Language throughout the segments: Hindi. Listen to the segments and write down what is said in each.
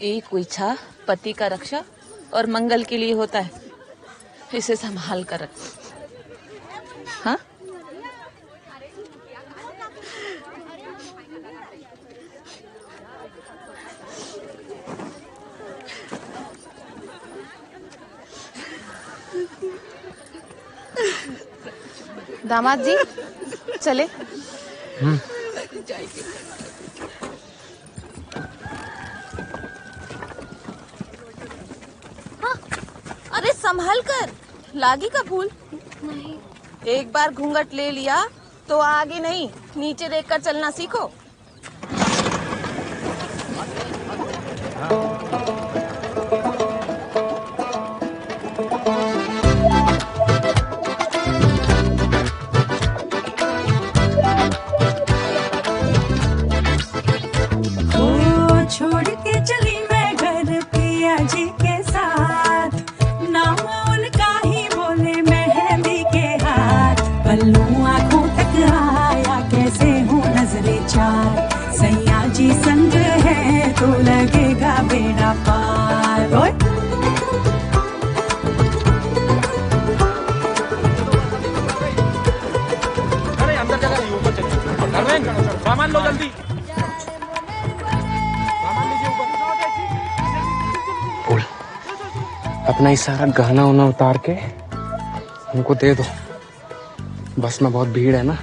एक इच्छा पति का रक्षा और मंगल के लिए होता है, इसे संभाल कर रख। हाँ, दामाद जी चले। अरे संभाल कर, लागी का फूल नहीं। एक बार घूंघट ले लिया तो आगे नहीं नीचे देखकर चलना सीखो। छोड़ के चली मैं घर पिया जी के साथ, नाम उनका ही बोले मेहंदी के हाथ। पल्लू आंखों तक आया कैसे हूँ नजरे चार, सैया जी संग है तो लगेगा बेड़ा पार। अरे अंदर जगह ऊपर चलिए, सामान लो जल्दी। अपना ही सारा गहना उना उतार के उनको दे दो। बस में बहुत भीड़ है ना,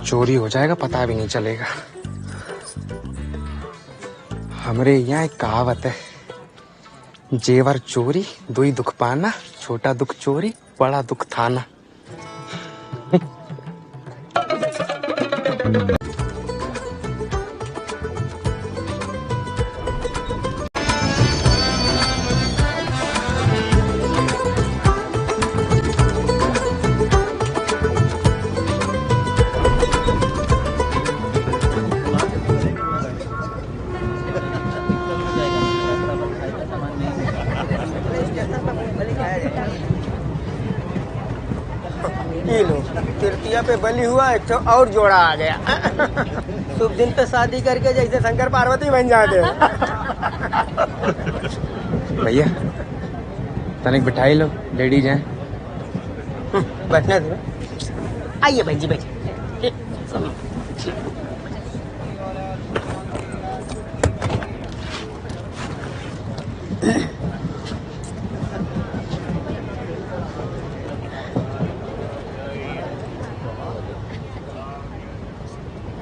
चोरी हो जाएगा, पता भी नहीं चलेगा। हमरे यहाँ एक कहावत है, जेवर चोरी दुई दुख पाना, छोटा दुख चोरी बड़ा दुख थाना। तृतीया पे बलि हुआ, एक तो और जोड़ा आ गया। शुभ दिन पे शादी करके जैसे शंकर पार्वती बन जाते। भैया तनिक बिठाई लो, लेडीज हैं। बैठने दो, आइए भाई जी बैठिए।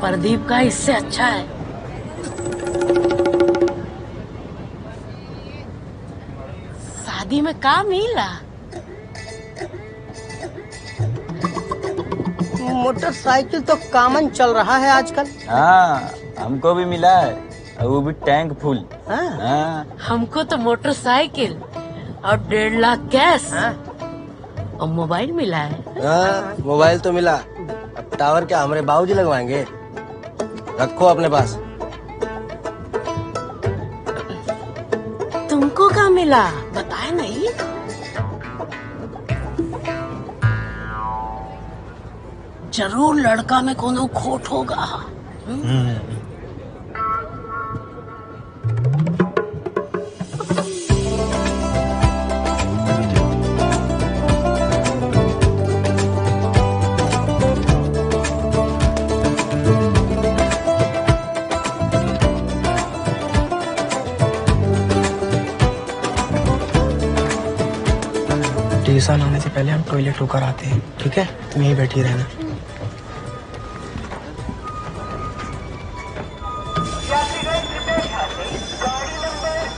प्रदीप का इससे अच्छा है। शादी में का मिला? मोटरसाइकिल तो कॉमन चल रहा है आजकल। हाँ, हमको भी मिला है, और वो भी टैंक फुल। हाँ। हमको तो मोटरसाइकिल और 1.5 लाख कैश और मोबाइल मिला है। हाँ, मोबाइल तो मिला, अब टावर क्या हमारे बाबूजी लगवाएंगे? रखो अपने पास। तुमको क्या मिला बताए नहीं? जरूर लड़का में कोनो खोट होगा। टीसा आने से पहले हम टॉयलेट होकर आते हैं, ठीक है? तुम यहीं बैठी रहना।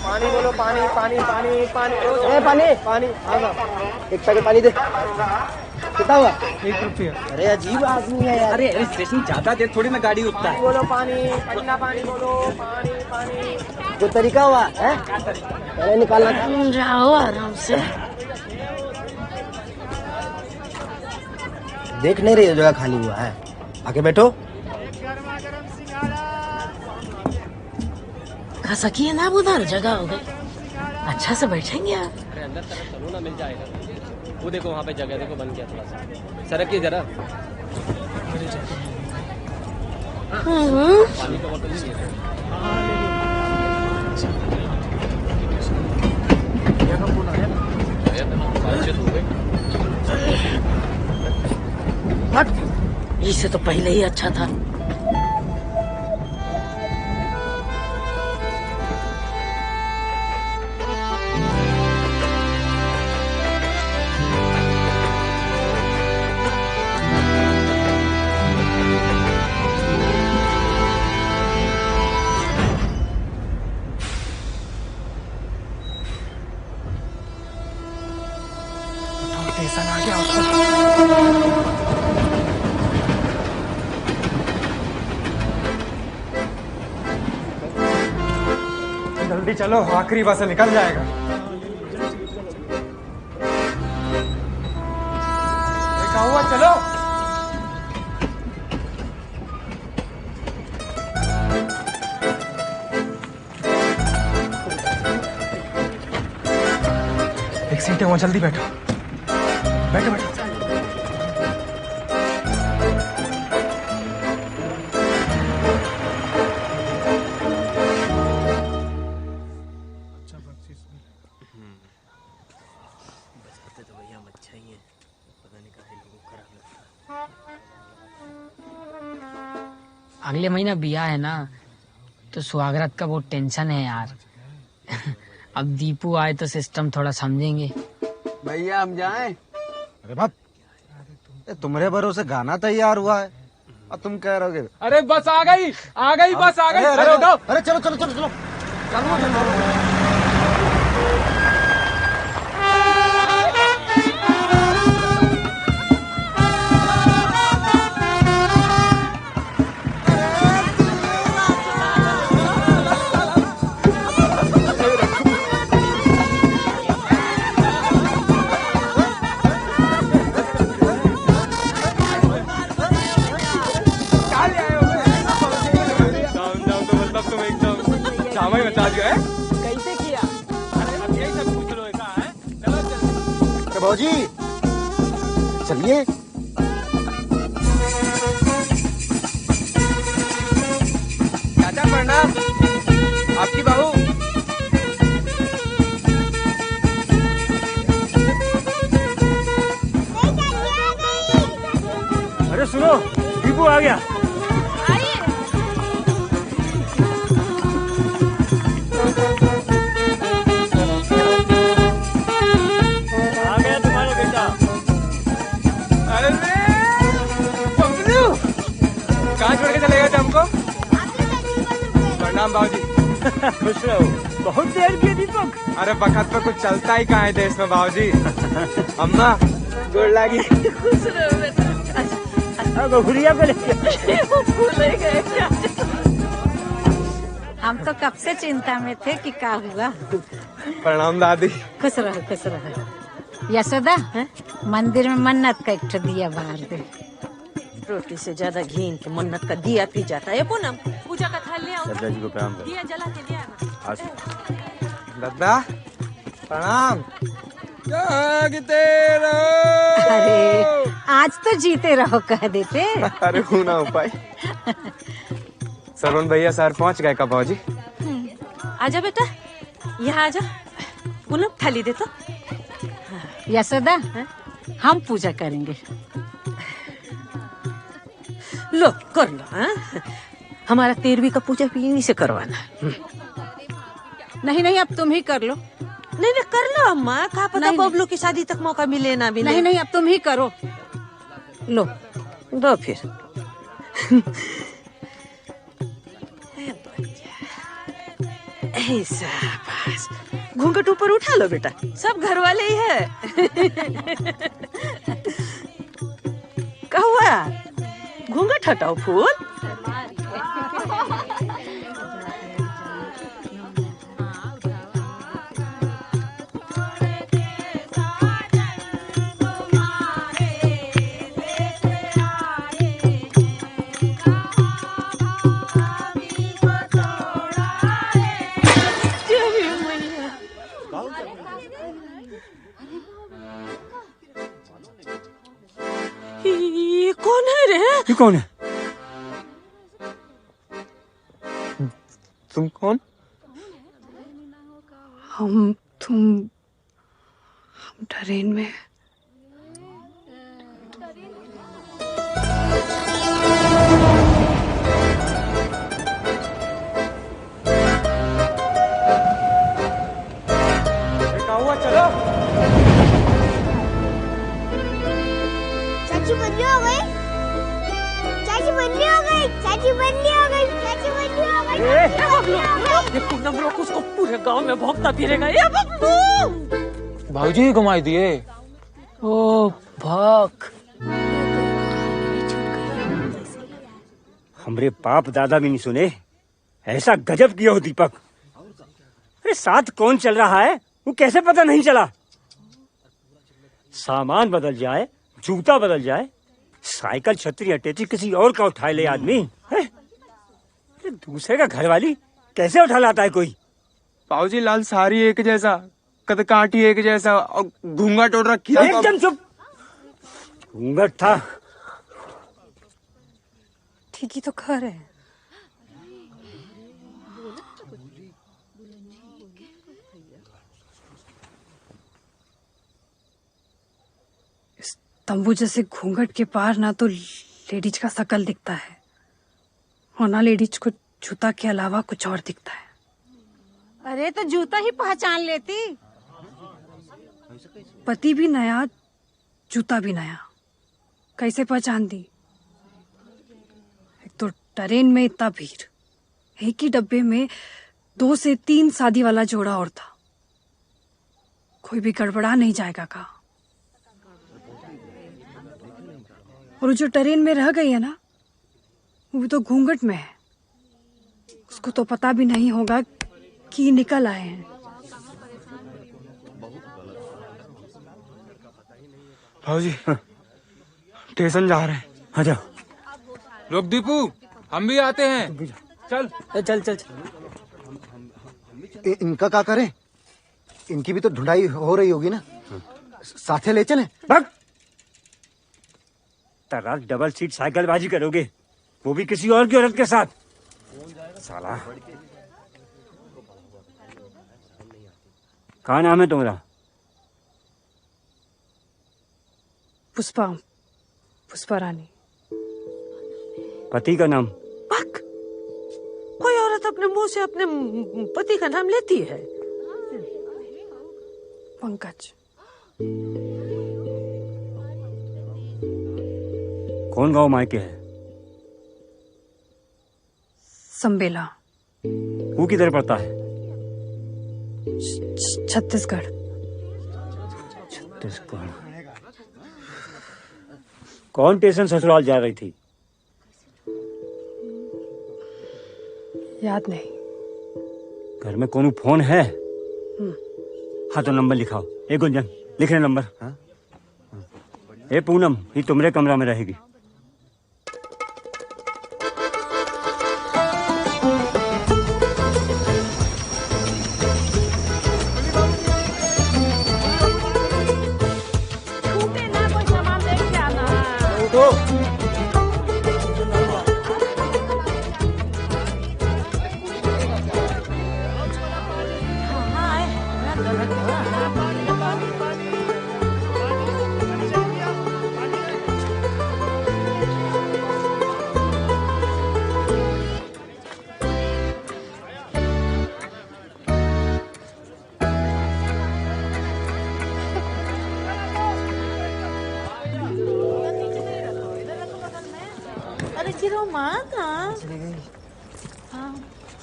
पानी बोलो, पानी पानी पानी पानी। ए पानी पानी, हाँ एक पैकेट पानी दे। कितना हुआ? 1 रुपया। अरे अजीब आदमी है यार। अरे स्टेशन ज्यादा देर थोड़ी ना गाड़ी रुकता है। बोलो पानी, ठंडा पानी बोलो, पानी पानी। जो तरीका हुआ है अरे निकालना था। जाओ आराम से। देख नहीं रही जगह खाली हुआ है। आके बैठो। खसकी है ना उधर जगह हो गई, अच्छा से बैठेंगे यार। अरे अंदर तरफ चलो ना, मिल जाएगा। वो देखो वहाँ पे जगह देखो बन गया थोड़ा सा, सरकिए जरा। पानी का बोतल नहीं है। इससे तो पहले ही अच्छा था। स्टेशन आ गया। जल्दी चलो, आखिरी बस निकल जाएगा। देखा हुआ, चलो। एक सीट है वहां, जल्दी बैठो बैठो बैठो। अगले महीना बिया है ना, तो स्वागत का बहुत टेंशन है यार। अब दीपू आए तो सिस्टम थोड़ा समझेंगे। भैया हम जाएं? अरे बाप, तुम्हारे भरोसे गाना तैयार हुआ है और तुम कह रहोगे। अरे बस आ गई बस आ गई। अरे चलो चलो चलो चलो कैसे किया? अरे अब यही सब पूछ लो है। चलो चलो भाजी चलिए। चाचा प्रणाम, आपकी बहू। अरे सुनो, दीपू आ गया। कहाँ छोड़ के चलेगा थे हमको? प्रणाम बाबूजी। खुश रहो। बहुत देर की दीपक। अरे बखत पे कुछ चलता ही कहाँ है देश में बाबूजी। अम्मा गोड़ लागी। खुश रहो बेटा। गुड़िया को लेके हम तो कब से चिंता में थे कि क्या हुआ। प्रणाम दादी। खुश रहो खुश रहो। यशोदा, मंदिर में मन्नत का एक दिया बाहर दे। रोटी से ज्यादा घी के मन्नत का दिया पी जाता है। पूनम, पूजा का थाल ले आओ। दादा जी को प्रणाम करो। दिया जला के ले आना। दादा प्रणाम। जागते रहो। अरे आज तो जीते रहो कह देते। अरे हूँ ना उपाय। सरवन भैया सर पहुँच गए का बाबूजी? आजा बेटा, यहाँ आजा। पूनम थाली दे तो। यशोदा, हम पूजा करेंगे। लो कर लो। हाँ? हमारा 13वीं का पूजा भी इन्हीं से करवाना। नहीं नहीं, अब तुम ही कर लो। नहीं नहीं कर लो अम्मा, कहा पता बबलू की शादी तक मौका मिले ना मिले। नहीं नहीं, अब तुम ही करो। लो दो फिर। ऐसा बस, घूंघट ऊपर उठा लो बेटा, सब घर वाले ही है। क्या हुआ? घूंघट हटाओ फूल। कौन है? तुम कौन? हम ट्रेन में। चाची बदली हो गई। चाची बदली हो गई। चाची बदली हो गई। चाची बदली हो गई। ये पूनम लोग उसको पूरे गांव में भोंकता फिरेगा। ये बब्बू भाऊजी घुमाई दिए। ओ भक। हमरे बाप दादा भी नहीं सुने ऐसा गजब किया हो दीपक। अरे साथ कौन चल रहा है वो कैसे पता नहीं चला? सामान बदल जाए, जूता बदल जाए, साइकिल छतरी अटैची किसी और का उठा ले आदमी। अरे दूसरे का घरवाली कैसे उठा लाता है कोई? भाऊजी लाल सारी एक जैसा, कदकाठी एक जैसा और घूंघट ओढ़ रखी है। एकदम चुप। घूंघट था। ठीक ही तो घर है। इस तंबू जैसे घूंघट के पार ना तो लेडीज का शकल दिखता है और ना लेडीज को जूता के अलावा कुछ और दिखता है। अरे तो जूता ही पहचान लेती। पति भी नया, जूता भी नया, कैसे पहचान दी? एक तो ट्रेन में इतना भीड़, एक ही डब्बे में 2 से 3 शादी वाला जोड़ा और था। कोई भी गड़बड़ा नहीं जाएगा का। और जो ट्रेन में रह गई है ना, वो भी तो घूंघट में है। उसको तो पता भी नहीं होगा कि निकल आए हैं। भाऊजी स्टेशन जा रहे हैं। आ जाओ। रुक दीपू, हम भी आते हैं। चल चल चल, चल। इनका क्या करें? इनकी भी तो ढूंढाई हो रही होगी ना, साथे ले चलें? भाग। तराक डबल सीट साइकिलबाजी करोगे, वो भी किसी और की औरत के साथ। साला। क्या नाम है तुम्हारा? पुष्पा, पुष्पा रानी। पति का नाम? भक। कोई औरत अपने मुंह से अपने पति का नाम लेती है? पंकज। कौन गांव मायके है? संबेला। वो किधर पड़ता है? छत्तीसगढ़। छत्तीसगढ़। कौन स्टेशन ससुराल जा रही थी? याद नहीं। घर में कौन फोन है? हाँ तो नंबर लिखाओ। ए गुंजन, लिख रहे नंबर। ए पूनम, ये तुम्हारे कमरा में रहेगी।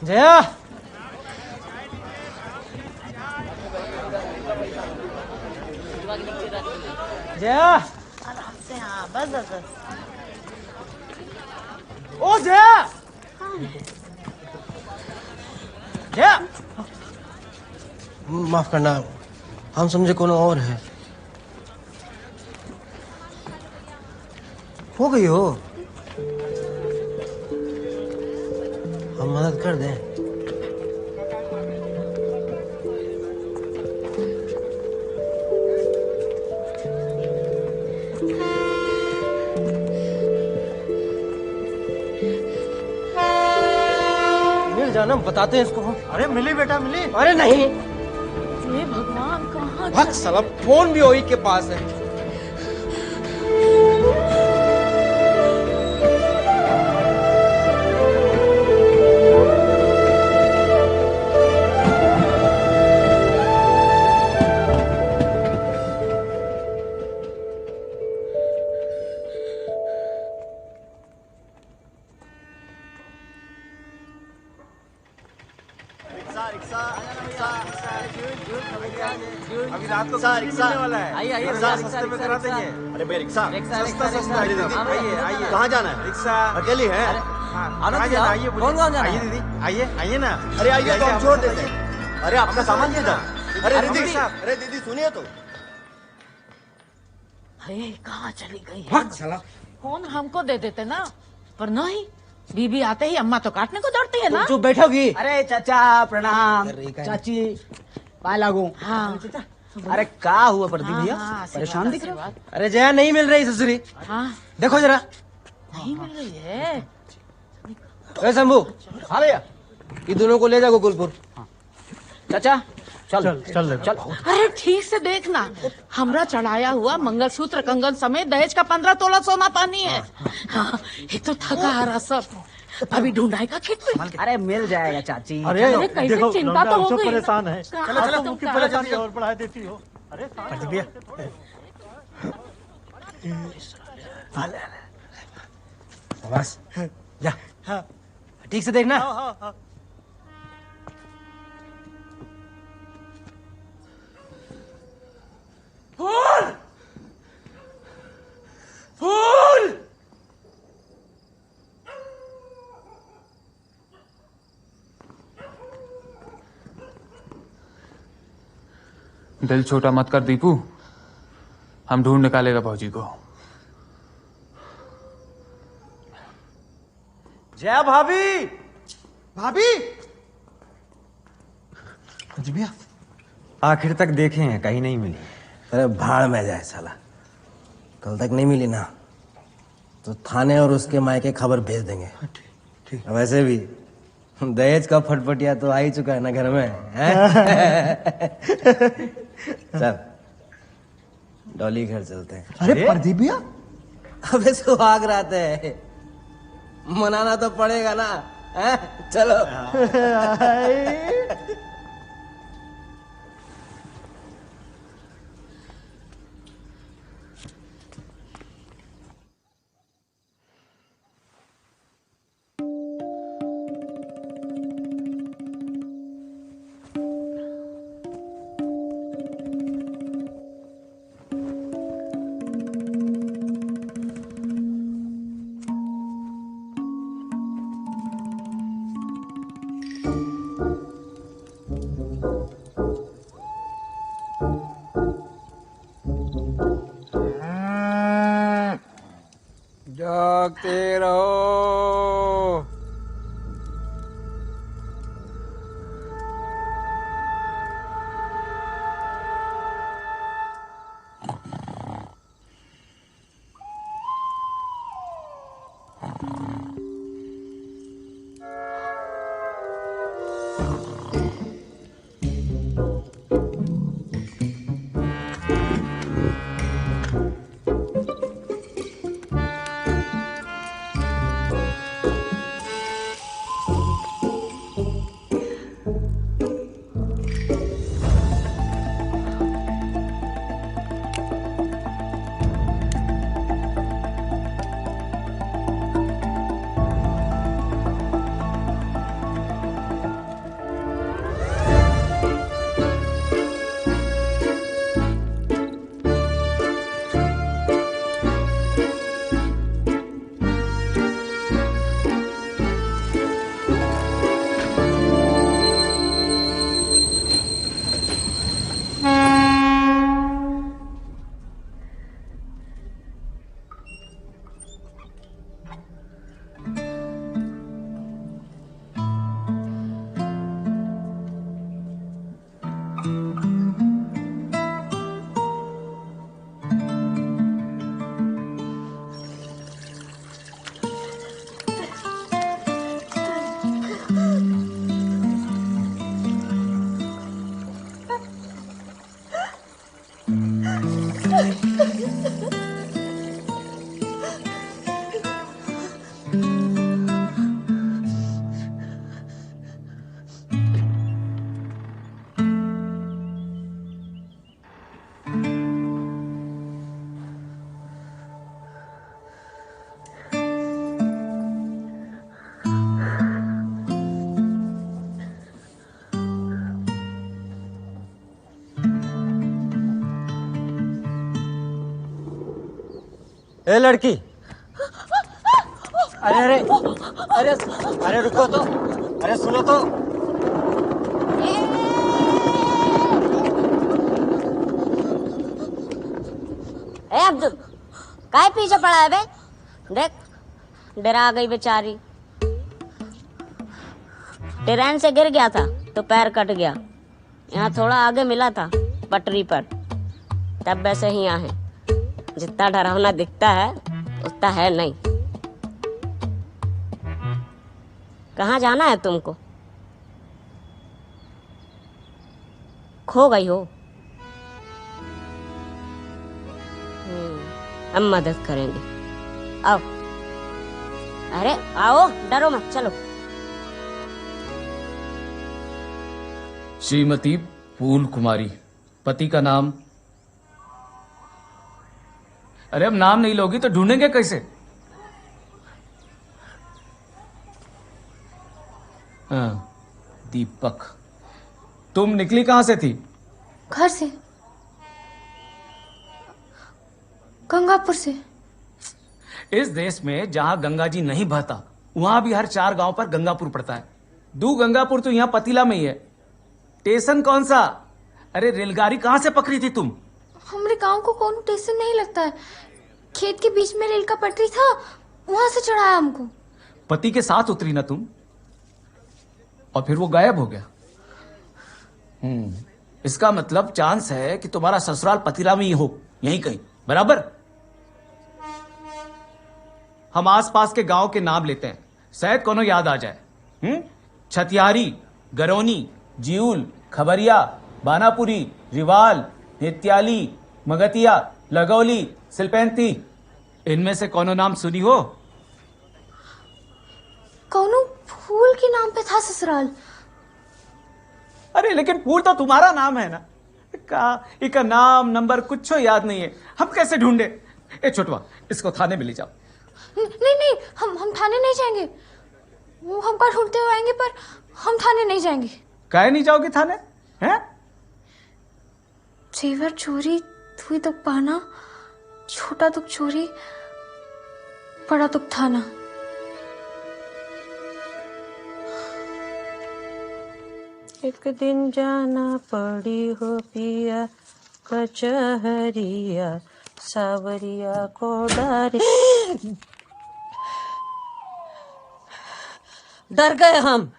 जया, जया, आराम से। हाँ बस बस बस। ओ जया, जया। माफ करना, हम समझे कोनो और है। हो गई हो, हम मदद कर दें। मिल जाना, बताते हैं इसको। अरे मिली बेटा मिली। अरे नहीं, ये भगवान कहाँ भग साला, फोन भी वही के पास है। अभी रात को कुछ नहीं मिलने वाला है। आइए आइए, रिक्शा सस्ते में करा देंगे। अरे बे रिक्शा सस्ता सस्ता है दीदी। आइए आइए। कहाँ जाना है? रिक्शा अकेली है? कहाँ जाना? आइए कौन कौन जाना है? आइए दीदी, आइए आइए ना। अरे आइए तो हम छोड़ देते हैं। अरे आपका सामान किधर? अरे दीदी, अरे दीदी सुनिए तो। अरे कहाँ चली गई है? भग साला। फोन हमको दे देते ना, पर नहीं, बीबी आते ही अम्मा तो काटने को दौड़ती है ना। चुप बैठोगी? अरे चाचा प्रणाम। चाची पाए लागू। हाँ अरे का हुआ प्रदीप भैया, हाँ, परेशान दिख रहे हो? अरे जया नहीं मिल रही ससुरी, हाँ देखो जरा। नहीं मिल रही है। ए शंभू, हाँ भैया। ये दोनों को ले जा गोकुलपुर। चाचा चल चल चल। अरे ठीक से देखना, हमरा चढ़ाया हुआ मंगलसूत्र कंगन समेत दहेज का 15 तोला सोना पानी है। हाँ, ये तो थका हारा सब, अभी ढूंढाएगा खेत में। अरे मिल जाएगा चाची। अरे कैसे देखो, चिंता तो हो सब गई। परेशान है। चलो, चलो चलो, तुम मुझकी क्या परेशानी करते हो? और बढ़ा देती हो। अरे भैया बस जा, ठीक से देखना। फूल फूल। दिल छोटा मत कर दीपू, हम ढूंढ निकालेगा भौजी को। जया भाभी, भाभी। जी भैया, आखिर तक देखे हैं, कहीं नहीं मिली। अरे भाड़ में जाए साला, कल तक नहीं मिली ना तो थाने और उसके मायके खबर भेज देंगे। ठीक। वैसे भी दहेज का फटफटिया तो आ ही चुका है ना घर में, हैं? चल डॉली घर चलते हैं। अरे प्रदीप भैया, अबे सुहाग रात है, मनाना तो पड़ेगा ना, हैं? चलो। ए लड़की, अरे अरे अरे अरे रुको तो, अरे सुनो तो। ए अब्दुल, काहे पीछे पड़ा है बे? देख डरा गई बेचारी। ट्रेन से गिर गया था तो पैर कट गया। यहाँ थोड़ा आगे मिला था पटरी पर, तब वैसे ही यहाँ है। जितना डरावना दिखता है उतना है नहीं। कहाँ जाना है तुमको? खो गई हो? अब मदद करेंगे, आओ। अरे आओ, डरो मत, चलो। श्रीमती फूल कुमारी, पति का नाम? अरे अब नाम नहीं लोगी तो ढूंढेंगे कैसे? हाँ, दीपक। तुम निकली कहां से थी? घर से, गंगापुर से। इस देश में जहां गंगा जी नहीं बहता वहां भी हर 4 गांव पर गंगापुर पड़ता है। दू गंगापुर तो यहाँ पतीला में ही है। स्टेशन कौन सा? अरे रेलगाड़ी कहां से पकड़ी थी तुम? हमारे गांव को कौन स्टेशन नहीं लगता है। खेत के बीच में रेल का पटरी था, वहां से चढ़ाया हमको। पति के साथ उतरी ना तुम, और फिर वो गायब हो गया। इसका मतलब चांस है कि तुम्हारा ससुराल पतीला में ही हो, यहीं कहीं, बराबर। हम आसपास के गांव के नाम लेते हैं, शायद कोनो याद आ जाए। छतियारी, गरौनी, जीउल, खबरिया, बानापुरी, रिवाल, नित्याली, मगतिया, लगौली, सिलपैंती। इनमें से कोनो नाम सुनी हो? कौनो फूल के नाम पे था ससुराल। अरे लेकिन फूल तो तुम्हारा नाम है ना। इका नाम नंबर कुछ याद नहीं है, हम कैसे ढूंढे? ए छोटवा, इसको थाने में ले जाओ। नहीं नहीं, हम थाने नहीं जाएंगे। वो हमको ढूंढते हुए आएंगे, पर हम थाने नहीं जाएंगे। काहे नहीं जाओगे थाने? हैं? जेवर चोरी हुई तो पाना, छोटा दुख चोरी, बड़ा दुख थाना। एक दिन जाना पड़ी हो पिया कचहरिया, सावरिया को डारे। डर गए हम।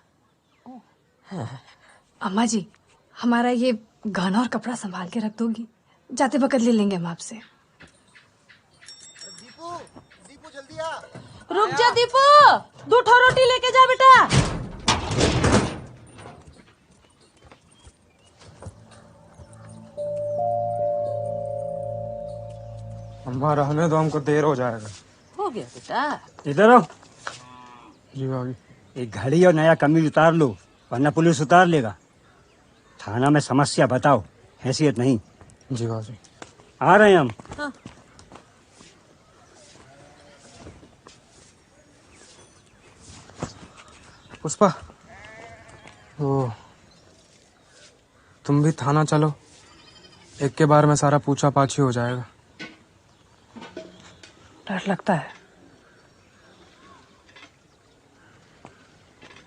अम्मा जी, हमारा ये गहना और कपड़ा संभाल के रख दोगी? जाते वक्त ले लेंगे हम आपसे। रुक जा दीपू, 2 ठो रोटी लेके जा बेटा। अम्मा रहने दो, हमको देर हो जाएगा। हो गया बेटा। इधर आओ। जी भाभी। एक घड़ी और नया कमीज उतार लो, वरना पुलिस उतार लेगा। थाना में समस्या बताओ, हैसियत नहीं। जी भाभी। आ रहे हैं हम। हाँ। पुष्पा, वो तुम भी थाना चलो, एक के बार में सारा पूछा पाछी हो जाएगा। डर लगता है।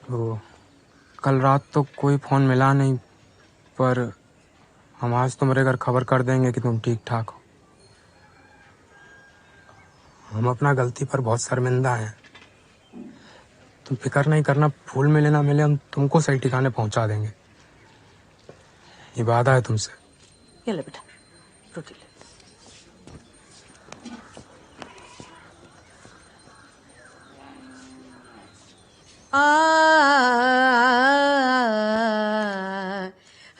वो कल रात तो कोई फोन मिला नहीं, पर हम आज तुम्हारे घर खबर कर देंगे कि तुम ठीक ठाक हो। हम अपना गलती पर बहुत शर्मिंदा हैं। तुम फिक्र नहीं करना, फूल मिले ना मिले हम तुमको सही ठिकाने पहुंचा देंगे। ये वादा है तुमसे। ये ले बेटा, रोटी ले।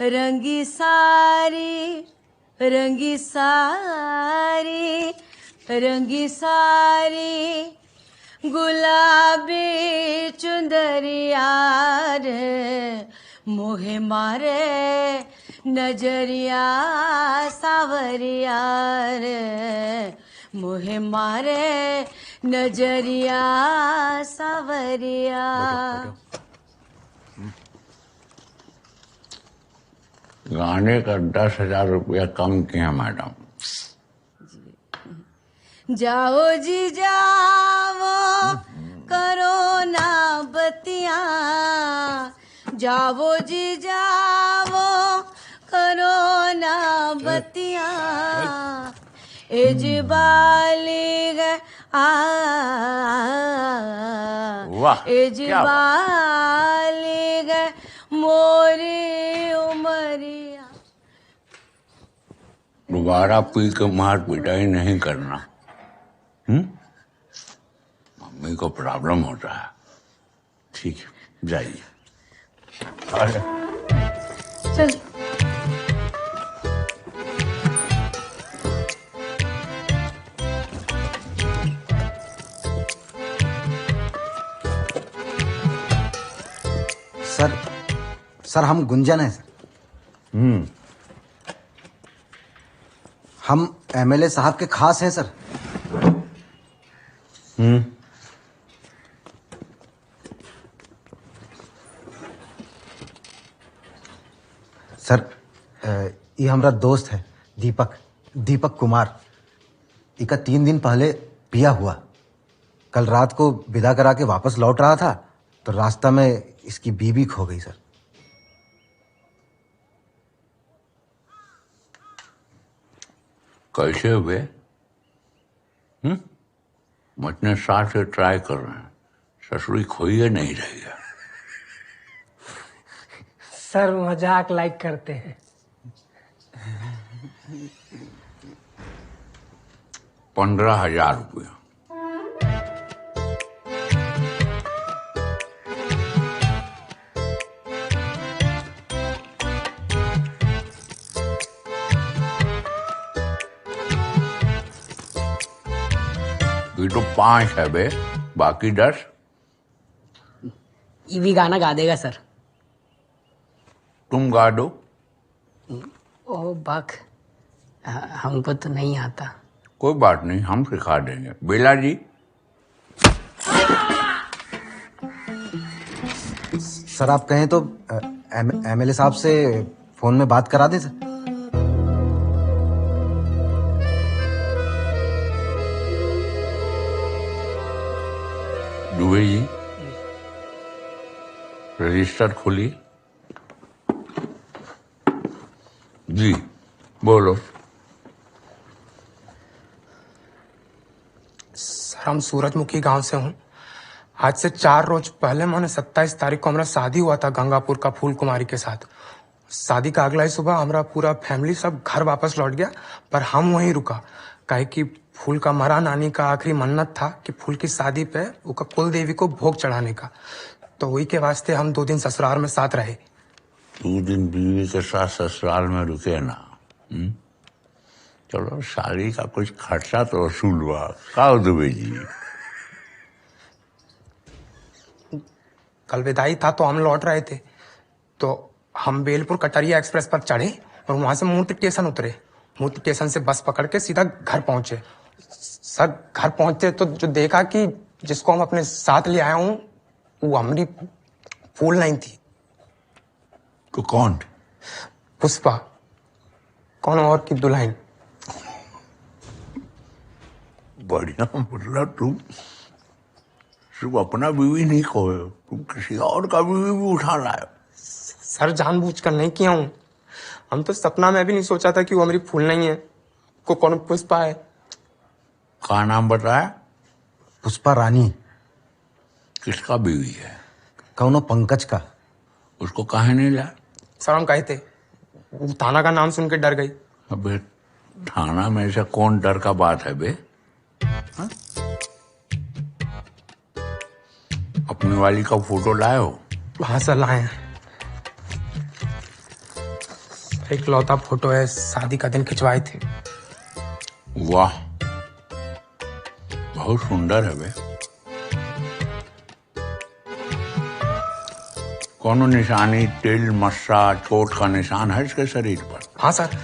रंगी सारी, रंगी सारी, रंगी सारी गुलाबी चुंदरिया रे, मोहे मारे नजरिया सावरिया रे, मोहे मारे नजरिया सावरिया। गाने का 10,000 रुपया कम किया मैडम। जाओ जी जाओ करो ना बतिया, जाओ जी जाओ करो ना बतिया, इजबाली गए वाह, इजबाली गए मोरी उमरिया। दोबारा पी के मार पिटाई नहीं करना। मम्मी को प्रॉब्लम होता है। ठीक है, जाइए। अरे चल सर हम गुंजन हैं सर। हम एमएलए साहब के खास हैं सर। सर ये हमारा दोस्त है दीपक कुमार। इका 3 दिन पहले पिया हुआ। कल रात को विदा करा के वापस लौट रहा था तो रास्ता में इसकी बीवी खो गई सर। कैसे हुए? हम इतने साल से ट्राई कर रहे हैं, ससुरी खोई नहीं रही है। सर मजाक लाइक करते हैं। 15,000 रुपया। ये तो 5 है बे, बाकी 10। ये भी गाना गा देगा सर। तुम गा दो। ओ बक, हमको तो नहीं आता। कोई बात नहीं, हम सिखा देंगे। बेला जी। सर आप कहें तो एमएलए साहब से फोन में बात करा दें सर। दुबे जी, रजिस्टर खोलिए। जी बोलो। सर हम सूरजमुखी गांव से हूँ। आज से 4 रोज पहले मैंने 27 तारीख को हमारा शादी हुआ था गंगापुर का फूल कुमारी के साथ। शादी का अगला ही सुबह हमारा पूरा फैमिली सब घर वापस लौट गया, पर हम वहीं रुका। काहे कि फूल का मरा नानी का आखिरी मन्नत था कि फूल की शादी पे उसका कुल देवी को भोग चढ़ाने का। तो वही के वास्ते हम 2 दिन ससुराल में साथ रहे। 2 दिन बीवी के साथ ससुराल में रुके ना। चलो शादी का कुछ खर्चा तो वसूल हुआ। का दुबे जी? कल विदाई था तो हम लौट रहे थे, तो हम बेलपुर कटरिया एक्सप्रेस पर चढ़े और वहां से मूर्ति स्टेशन उतरे। मूर्ति स्टेशन से बस पकड़ के सीधा घर पहुंचे। सर घर पहुंचे तो जो देखा कि जिसको हम अपने साथ ले आया हूं वो हमारी फूल नहीं थी। तो कौन? पुष्पा, कौन और की दुल्हन। बढ़िया, मतलब तुम सिर्फ अपना बीवी नहीं खोए, तुम किसी और का बीवी भी उठा लाए। सर जानबूझकर नहीं किया हूं। हम तो सपना में भी नहीं सोचा था कि वो हमारी फूल नहीं है, को कौन पुष्पा है। का नाम बताया? पुष्पा रानी। किसका बीवी है? कौनो पंकज का। उसको काहे नहीं लाया? सर हम कहे थे, वो थाना का नाम सुन के डर गई। अबे थाना में से कौन डर का बात है बे? हा? अपनी वाली का फोटो लाए हो? हाँ सर लाए हैं। एक लौता फोटो है, शादी का दिन खिंचवाए थे। वाह, बहुत सुंदर है बे। कौनो निशानी, तिल, मस्सा, चोट का निशान है इसके शरीर पर? हाँ सर,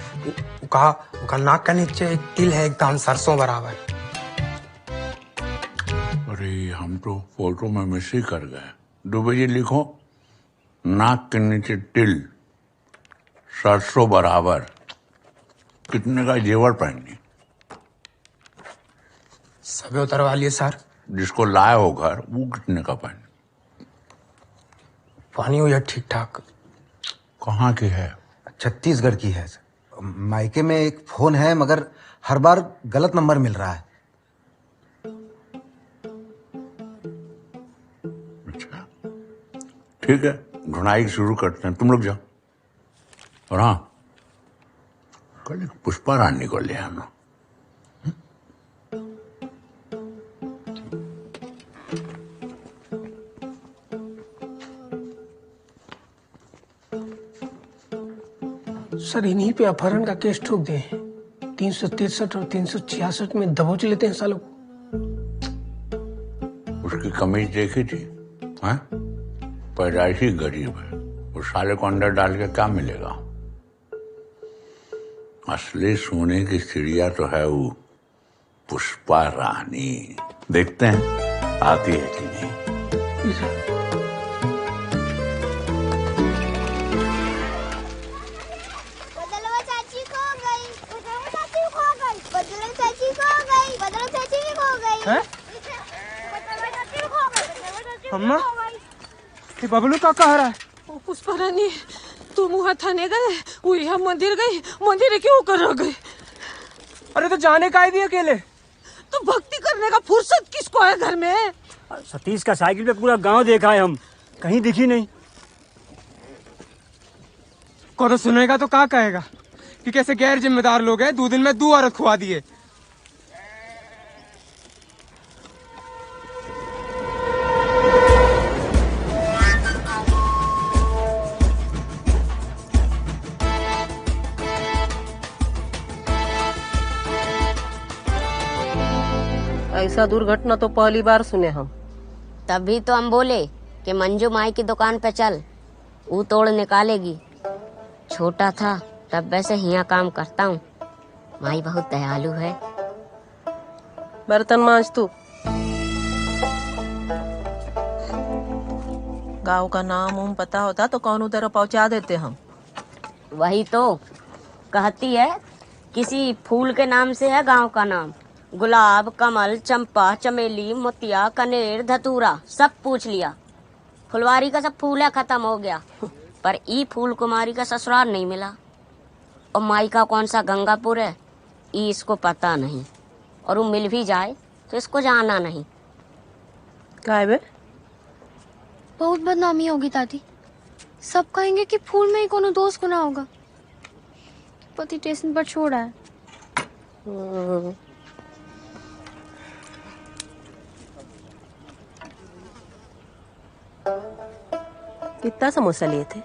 उका नाक के नीचे एक तिल है एकदम सरसों बराबर। अरे हम तो फोटो में मिस ही कर गए। दुबे जी लिखो, नाक के नीचे तिल, सरसों बराबर। कितने का जेवर पहननी? सबे उतरवा लिए सर। जिसको लाए हो घर वो कितने का पानी? पानी हो या ठीक ठाक। कहाँ की है? छत्तीसगढ़ की है सर। मायके में एक फोन है मगर हर बार गलत नंबर मिल रहा है। अच्छा ठीक है, ढूंढाई शुरू करते हैं, तुम लोग जाओ। और हाँ, कल एक पुष्पा रानी को ले आना। सर इन्हीं पे अपहरण का केस ठोक दे। 363 और 366 में दबोच लेते हैं सालों को। उसकी कमीज देखी थी? हैं? पैदाइशी गरीब है, उस साले को अंदर डाल के क्या मिलेगा? असली सोने की चिड़िया तो है वो पुष्पा रानी। देखते हैं आती है कि नहीं। बदलवा चाची खो गई, बदलवा चाची खो गई, बदलवा चाची खो गई, बदलवा चाची भी खो गई। हैं? बदलवा चाची खो गई, बदलवा चाची अम्मा? खो गई। ये बबलू का कह रहा है? ओ पुष्पा रानी, तुम वहाँ थाने गए, वो यहाँ मंदिर गई, मंदिर क्यों कर रह गई? अरे तो जाने का भी अकेले? तो भक्ति करने का फुर्सत किसको है घर में? सतीश का साइकिल पे पूरा गांव देखा है हम, कहीं दिखी नहीं। को तो सुनेगा तो क्या कहेगा कि कैसे गैर जिम्मेदार लोग हैं, 2 दिन में 2 औरत खुआ दिए। ऐसा दुर्घटना तो पहली बार सुने हम। तभी तो हम बोले कि मंजू माई की दुकान पे चल, वो तोड़ निकालेगी। छोटा था तब वैसे यहाँ काम करता हूँ। माई बहुत दयालु है। बर्तन मांज तू। गांव का नाम उम पता होता तो कौन उधर पहुंचा देते हम। वही तो कहती है, किसी फूल के नाम से है गांव का नाम। गुलाब, कमल, चंपा, चमेली, मोतिया, कनेर, धतूरा सब पूछ लिया। फुलवारी का सब फूल है, खत्म हो गया। पर ई फूल कुमारी का ससुराल नहीं मिला। और माई का कौन सा गंगापुर है ई इसको पता नहीं। और वो मिल भी जाए तो इसको जाना नहीं। काय बे? बहुत बदनामी होगी दादी। सब कहेंगे कि फूल में ही कोनो दोस्त गुना होगा। पति स्टेशन पर छोड़ा है। कितना समोसा लिए थे?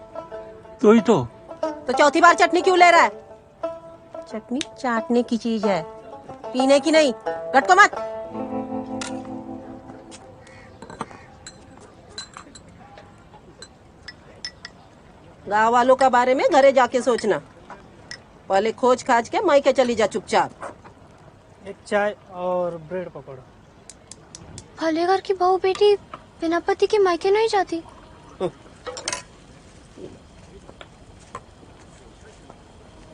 तो ही तो चौथी बार चटनी क्यों ले रहा है? चटनी चाटने की चीज है, पीने की नहीं। गटको मत। गाँव वालों का बारे में घरे जाके सोचना। पहले खोज खाज के मायके चली जा चुपचाप। एक चाय और ब्रेड पकौड़ा। भले घर की बहू बेटी बिना पति के मायके नहीं जाती।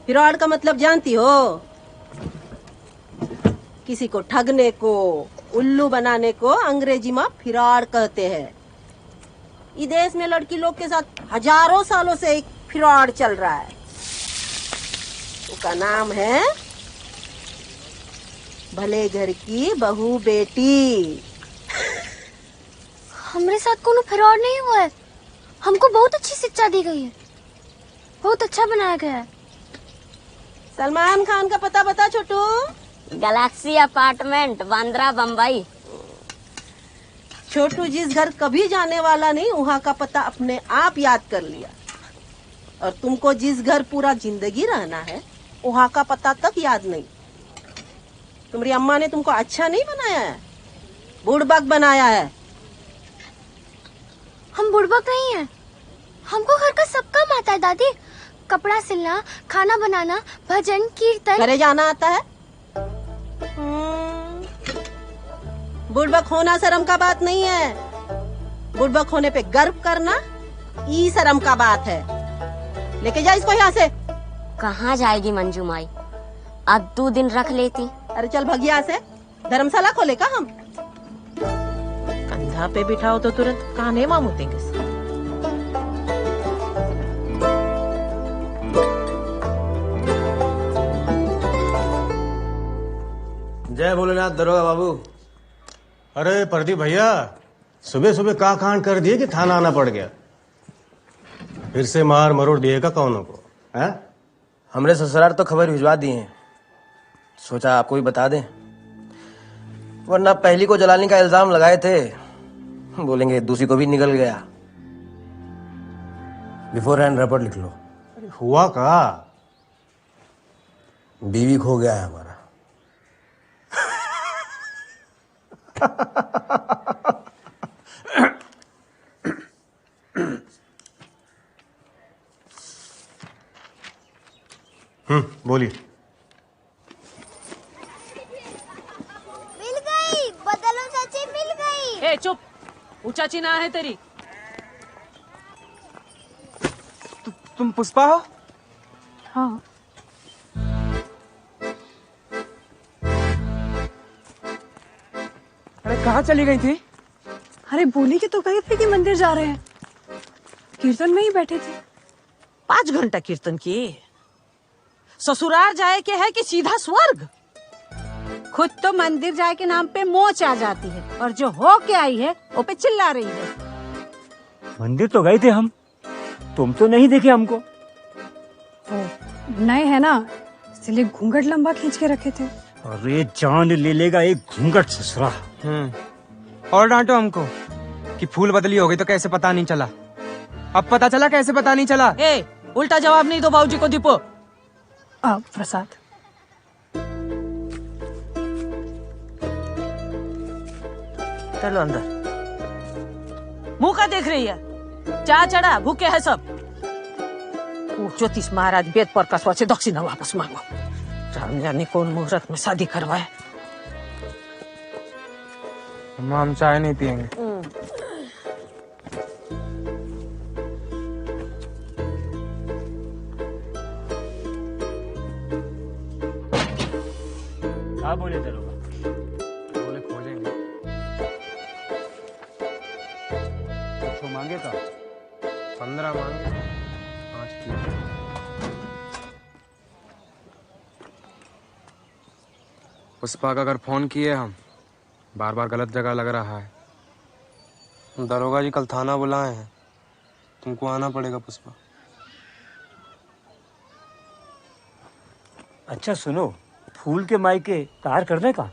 फिरौड़ का मतलब जानती हो? किसी को ठगने को, उल्लू बनाने को अंग्रेजी में फिरौड़ कहते हैं। इस देश में लड़की लोग के साथ हजारों सालों से एक फिरौड़ चल रहा है। उसका नाम है भले घर की बहू बेटी। हमारे साथ कोनो फिरौड़ नहीं हुआ है। हमको बहुत अच्छी शिक्षा दी गई है, बहुत अच्छा बनाया गया है। सलमान खान का पता बता छोटू। Galaxy apartment, Bandra, Bombay. छोटू जिस घर कभी जाने वाला नहीं वहाँ का पता अपने आप याद कर लिया। और तुमको जिस घर पूरा जिंदगी रहना है वहाँ का पता तक याद नहीं। तुम्हारी अम्मा ने तुमको अच्छा नहीं बनाया है, बुड़बक बनाया है। हम बुड़बक नहीं है। हमको घर का सब काम आता है दादी। कपड़ा सिलना, खाना बनाना, भजन कीर्तन। घरे जाना आता है? बुड़बक होना शर्म का बात नहीं है। बुड़बक होने पे गर्व करना ई शर्म का बात है। लेके जा इसको यहाँ से। कहाँ जाएगी मंजू माई? अब 2 दिन रख लेती। अरे चल भगिया से, धर्मशाला खोले का हम? कंधा पे बिठाओ तो तुरंत काने मां मुतेंगे। जय भोलेनाथ दरोगा बाबू। अरे प्रदीप भैया, सुबह सुबह का कांड कर दिए कि थाना आना पड़ गया। फिर से मार मरोड़ दिएगा कौनों को, हैं? हमरे ससुराल तो खबर भिजवा दिए हैं, सोचा आपको भी बता दें, वरना पहली को जलाने का इल्जाम लगाए थे, बोलेंगे दूसरी को भी निकल गया। बिफोर हैंड रिपोर्ट लिख लो। हुआ का? बीवी खो गया है हमारा। बोलिए। मिल गई, बदलो चाची, मिल गई। ए चुप, वो चाची ना है तेरी। तुम पुष्पा हो? हाँ। अरे कहाँ चली गई थी? अरे बोली कि तो कहे थे कि मंदिर जा रहे हैं, कीर्तन में ही बैठे थे। 5 घंटा कीर्तन किए। ससुराल जाए के है कि सीधा स्वर्ग? खुद तो मंदिर जाए के नाम पे मोच आ जाती है, और जो हो के आई है वो पे चिल्ला रही है। मंदिर तो गए थे हम, तुम तो नहीं देखे हमको। नए है ना, इसलिए घूंघट लंबा खींच के रखे थे। अरे जान ले लेगा एक घूंघट ससुरा। और डांटो हमको कि फूल बदली हो गई तो कैसे पता नहीं चला। अब पता चला कैसे पता नहीं चला। ए, उल्टा जवाब नहीं दो बाबूजी को। दीपो प्रसाद। चलो अंदर। मुंह का देख रही है? चाह चढ़ा, भूखे है सब। ज्योतिष महाराज वेद पर कसवा से दक्षिणा वापस मांगो। राम जाने कौन मुहूर्त में शादी करवाए। हम चाय नहीं पियेंगे। क्या बोले दरोगा? बोले खोजेंगे। कुछ मांगे का? 15 मांगे। 5 ठीक है। पुष्पा का अगर फोन किए हम, बार बार गलत जगह लग रहा है। दरोगा जी कल थाना बुलाए हैं, तुमको आना पड़ेगा पुष्पा। अच्छा सुनो, फूल के मायके तार करने का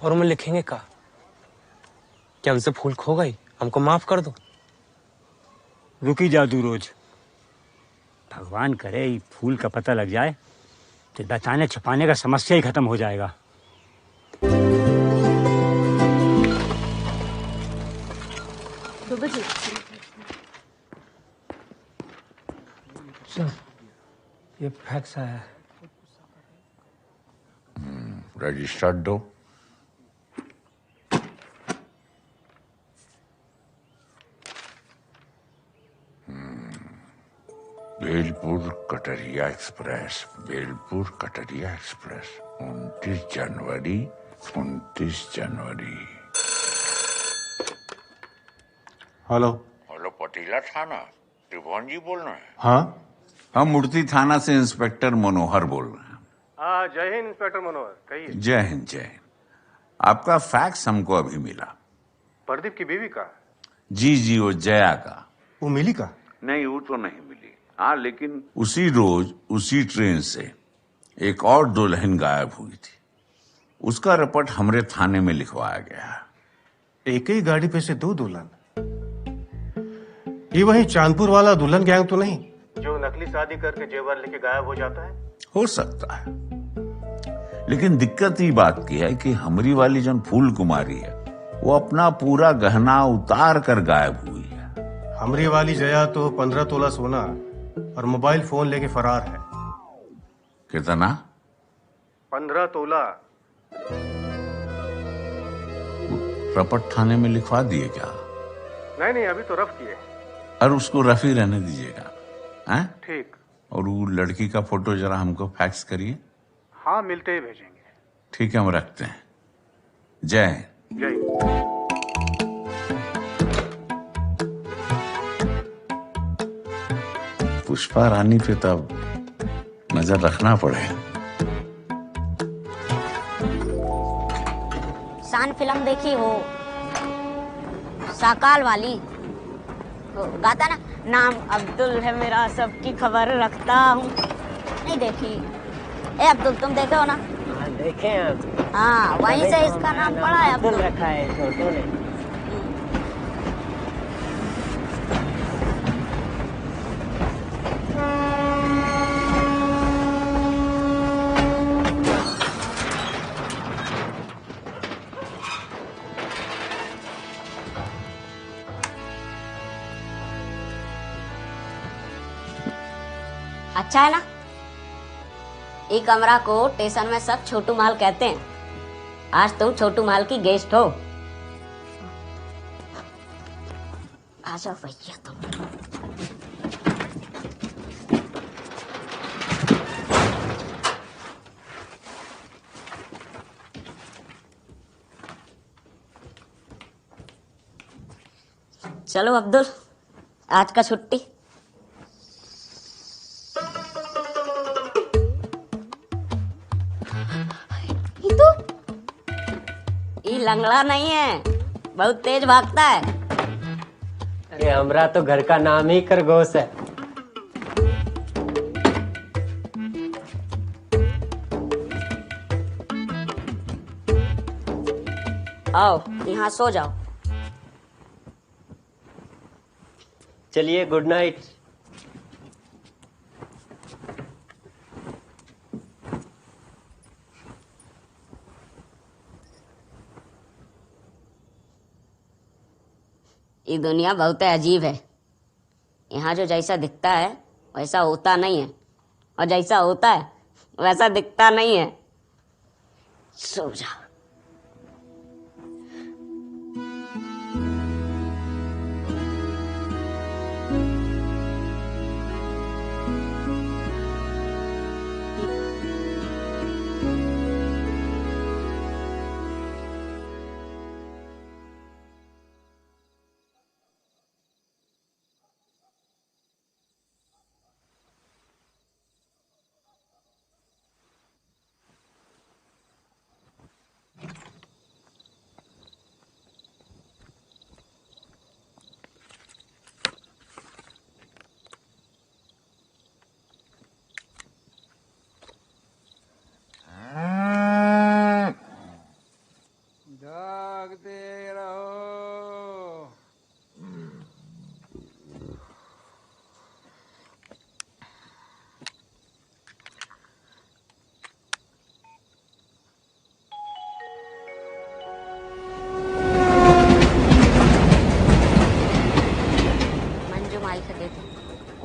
और उनमें लिखेंगे का कि हमसे फूल खो गई, हमको माफ कर दो। रुकी जादू रोज, भगवान करे ये फूल का पता लग जाए तो बचाने छुपाने का समस्या ही खत्म हो जाएगा। सर, ये फैक्स आया है। रजिस्टर दो। बेलपुर कटरिया एक्सप्रेस, बेलपुर कटरिया एक्सप्रेस, 29 जनवरी 29 जनवरी। हेलो। हेलो पटीला थाना, त्रिभुवन जी बोल रहे हैं? हाँ। हम मूर्ति थाना से इंस्पेक्टर मनोहर बोल रहे हैं। हाँ, जय हिंद इंस्पेक्टर मनोहर, कहिए। जय हिंद जय हिंद। आपका फैक्स हमको अभी मिला। प्रदीप की बीवी का? जी जी, वो जया का। वो मिली का? नहीं, वो तो नहीं मिली। हाँ, लेकिन उसी रोज उसी ट्रेन से एक और दुल्हन गायब हुई थी। उसका रिपोर्ट हमरे थाने में लिखवाया गया। एक ही गाड़ी पे से 2 दुल्हन? ये वही चांदपुर वाला दुल्हन गैंग तो नहीं जो नकली शादी करके जेवर लेके गायब हो जाता है? हो सकता है, लेकिन दिक्कत ये बात की है कि हमारी वाली जन फूल कुमारी है, वो अपना पूरा गहना उतार कर गायब हुई है। हमरी वाली जया तो 15 तोला सोना और मोबाइल फोन लेके फरार है। कितना? 15 तोला। रपट थाने में लिखवा दिए क्या? नहीं, अभी तो रफ किए। और उसको रफी रहने दीजिएगा, हैं? ठीक। और वो लड़की का फोटो जरा हमको फैक्स करिए। हाँ, मिलते ही भेजेंगे। ठीक है, हम रखते हैं। जय पुष्पा रानी पे तब नजर रखना पड़ेगा। शान फिल्म देखी हो, साकाल वाली, वो गाता ना, नाम अब्दुल है मेरा, सबकी खबर रखता हूँ, नहीं देखी? ए अब्दुल, तुम देखे हो ना? देखे हैं। हाँ, वहीं से इसका नाम पड़ा है अब्दुल रखा है छोटू ने। अच्छा है ना? ये कमरा को स्टेशन में सब छोटू महल कहते हैं। आज तुम छोटू महल की गेस्ट हो। आ जाओ भैया तुम। चलो अब्दुल, आज का छुट्टी। ये लंगड़ा नहीं है, बहुत तेज भागता है। अरे हमरा तो घर का नाम ही खरगोश है। आओ यहाँ सो जाओ। चलिए, गुड नाइट। ये दुनिया बहुत अजीब है। यहाँ जो जैसा दिखता है वैसा होता नहीं है, और जैसा होता है वैसा दिखता नहीं है। सो जाओ।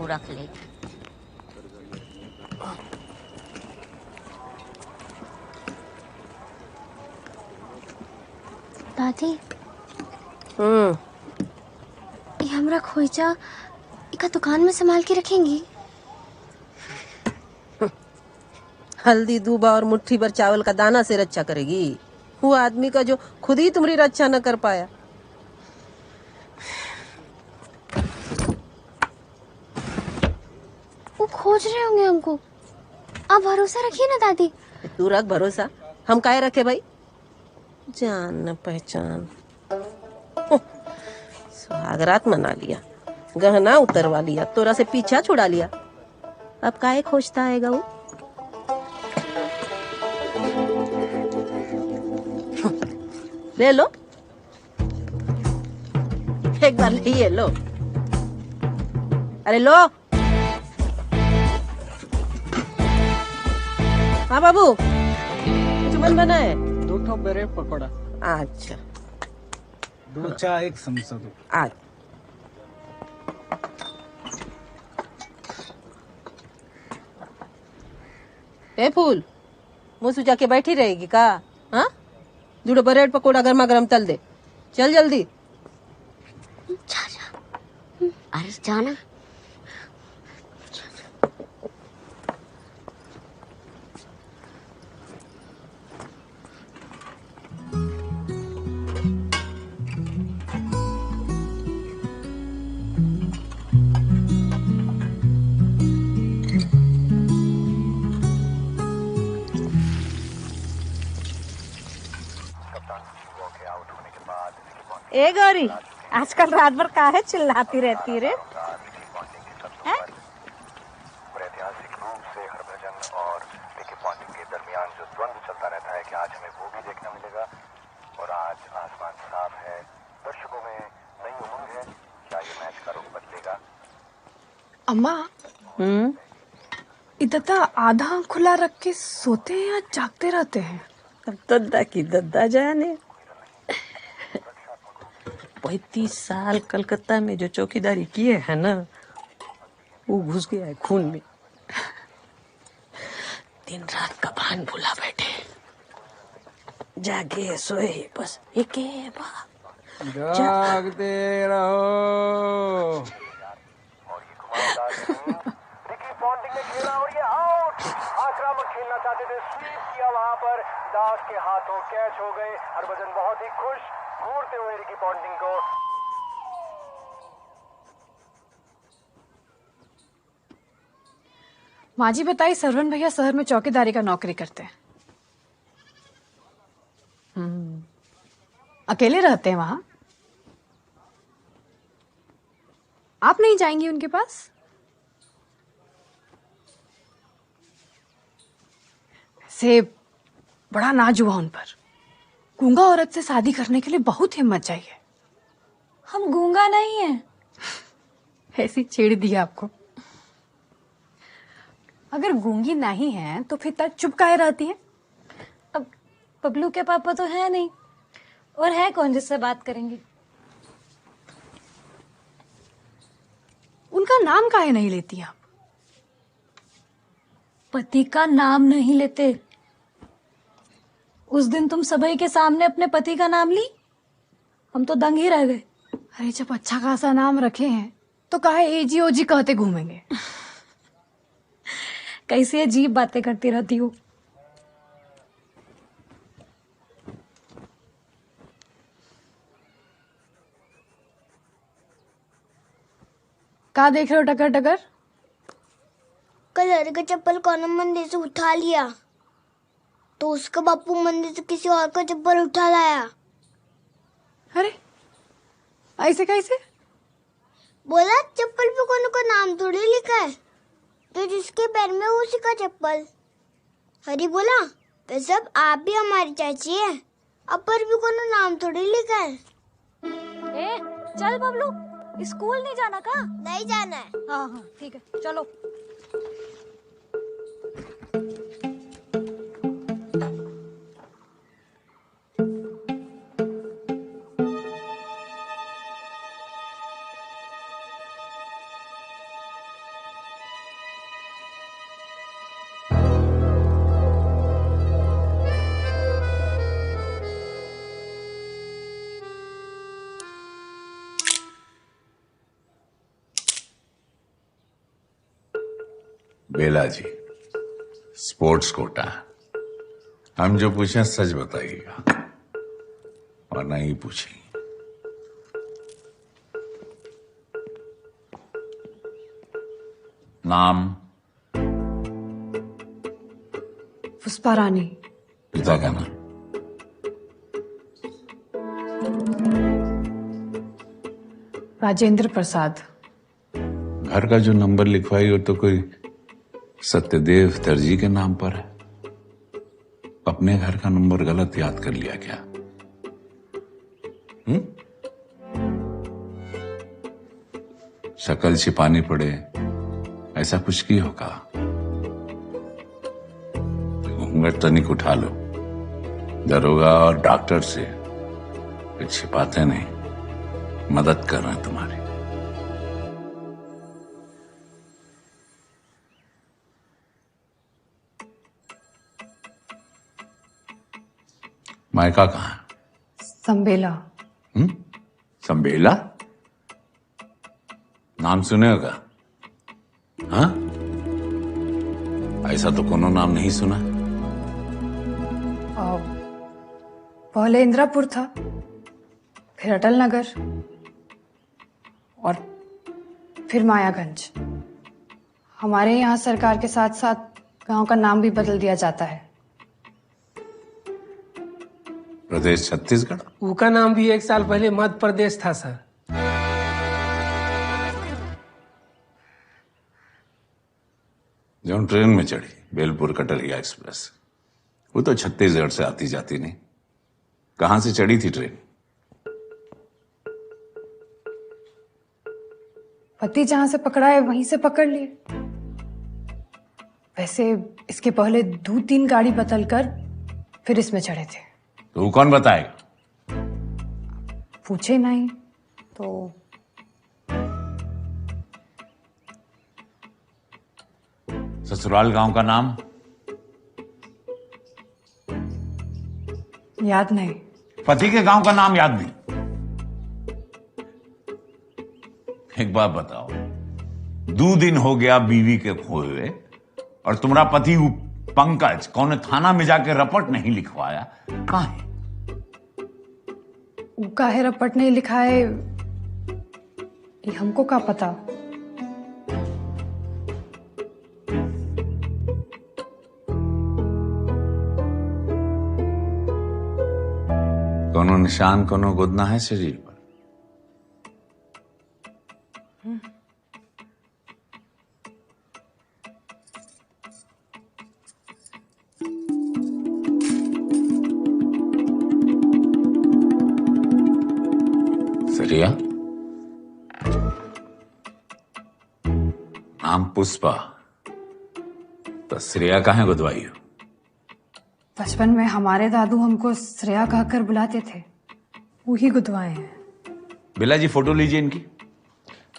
रख ले। दादी, ये हमरा खोइचा इका दुकान में संभाल के रखेंगी? हल्दी दूबा और मुट्ठी भर चावल का दाना से रक्षा करेगी वो आदमी का जो खुद ही तुम्हारी रक्षा न कर पाया। वो खोज रहे होंगे हमको, आप भरोसा रखिए ना दादी। तू रख भरोसा, हम काहे रखे भाई। जान न पहचान, सुहागरात मना लिया, गहना उतरवा लिया, तोरा से पीछा छुड़ा लिया, अब काहे खोजता आएगा वो। ले लो, एक बार लिए लो, अरे लो। हाँ बाबू, चुमन बना है? 2 ठो बेरे पकोड़ा। अच्छा, 2 चाय 1 समोसा दो। आज ए फूल, मुँह सुझा के बैठी रहेगी का? हाँ, जुड़ो ब्रेड पकोड़ा गर्मा गर्म तल दे, चल जल्दी। अरे जाना। ए गौरी, आजकल रात भर काहे चिल्लाती रहती रे? हैं? ऐतिहासिक रूप से हरभजन और विकी पॉन्टिंग के दरमियान जो द्वंद्व चलता रहता है कि आज हमें वो भी देखना मिलेगा। और आज आसमान साफ है, दर्शकों में नई उमंग है। क्या ये मैच का रुख बदलेगा? अम्मा, इतना आधा खुला रख के सोते हैं या जागते रहते हैं? अब दद्दा की दद्दा जाने। 35 साल कलकत्ता में जो चौकीदारी किए है ना, वो घुस गया है खून में। दिन रात का भान भुला बैठे, जागे सोए बस एक बार जागते रहो। विकी पॉन्टिंग ने खेला और ये आउट। आक्रामक खेलना चाहते थे, स्वीप किया वहां पर, दास के हाथों कैच हो गए। हरभजन बहुत ही खुश घूरते हुए विकी पॉन्टिंग को। माँ जी बताइए, सरवण भैया शहर में चौकीदारी का नौकरी करते हैं। अकेले रहते हैं वहां? आप नहीं जाएंगी उनके पास? से बड़ा नाज हुआ उन पर। गूंगा औरत से शादी करने के लिए बहुत हिम्मत चाहिए। हम गूंगा नहीं हैं। ऐसी छेड़ दी आपको। अगर गूंगी नहीं है तो फिर तक चुप काहे रहती है? अब बबलू के पापा तो है नहीं, और है कौन जिससे बात करेंगी? उनका नाम काहे नहीं लेती आप? पति का नाम नहीं लेते। उस दिन तुम सभी के सामने अपने पति का नाम ली, हम तो दंग ही रह गए। अरे जब अच्छा खासा नाम रखे हैं तो काहे एजी ओजी कहते घूमेंगे? कैसी अजीब बातें करती रहती हो। क्या देख रहे हो टकर टकर? कल हर का चप्पल कौन मंदिर से उठा लिया, तो उसका बापू मंदिर से किसी और का चप्पल उठा लाया। अरे ऐसे कैसे? बोला चप्पल पे कौन का नाम थोड़ी लिखा है, तो जिसके पैर में उसी का चप्पल। हरी बोला, वैसे अब आप भी हमारी चाची है, अब पर भी कौन नाम थोड़ी लिखा है। ए, चल बबलू, स्कूल नहीं जाना का? नहीं जाना है। हाँ हाँ ठीक है, चलो। बेला जी, स्पोर्ट्स कोटा। हम जो पूछें सच बताइएगा, और नहीं पूछेंगे। नाम? पुष्पा रानी। पिता का नाम? राजेंद्र प्रसाद। घर का जो नंबर लिखवाई हो तो कोई सत्यदेव दर्जी के नाम पर है। अपने घर का नंबर गलत याद कर लिया क्या? शक्ल छिपानी पड़े ऐसा कुछ की होगा? घूंघट तनिक उठा लो, दरोगा और डॉक्टर से कुछ छिपाते नहीं, मदद कर रहे हैं तुम्हारी। मायका कहाँ है? संबेला। संबेला? नाम सुने होगा? हाँ, ऐसा तो कोनो नाम नहीं सुना। पहले इंदिरापुर था, फिर अटल नगर, और फिर मायागंज। हमारे यहाँ सरकार के साथ साथ गांव का नाम भी बदल दिया जाता है। प्रदेश छत्तीसगढ़? उसका नाम भी 1 साल पहले मध्य प्रदेश था सर। जो ट्रेन में चढ़ी बेलपुर कटरिया एक्सप्रेस, वो तो छत्तीसगढ़ से आती जाती नहीं। कहां से चढ़ी थी ट्रेन? पति जहां से पकड़ा है वहीं से पकड़ लिए। वैसे इसके पहले 2-3 गाड़ी बदल कर फिर इसमें चढ़े थे। तो वो कौन बताएगा? पूछे नहीं तो ससुराल गांव का नाम? याद नहीं। पति के गांव का नाम याद नहीं? एक बात बताओ, 2 दिन हो गया बीवी के खोए हुए और तुम्हारा पति पंकज कौन थाना में जाके रपट नहीं लिखवाया? कहां है? काहे रपट नहीं लिखा है ये हमको क्या पता। कोनो निशान, कोनो गुदना है शरीर पर? श्रेया? नाम पुष्पा, तो श्रेया कहाँ गुदवाई हो? बचपन में हमारे दादू हमको श्रेया कहकर बुलाते थे, वही गुदवाए हैं। बेला जी फोटो लीजिए इनकी।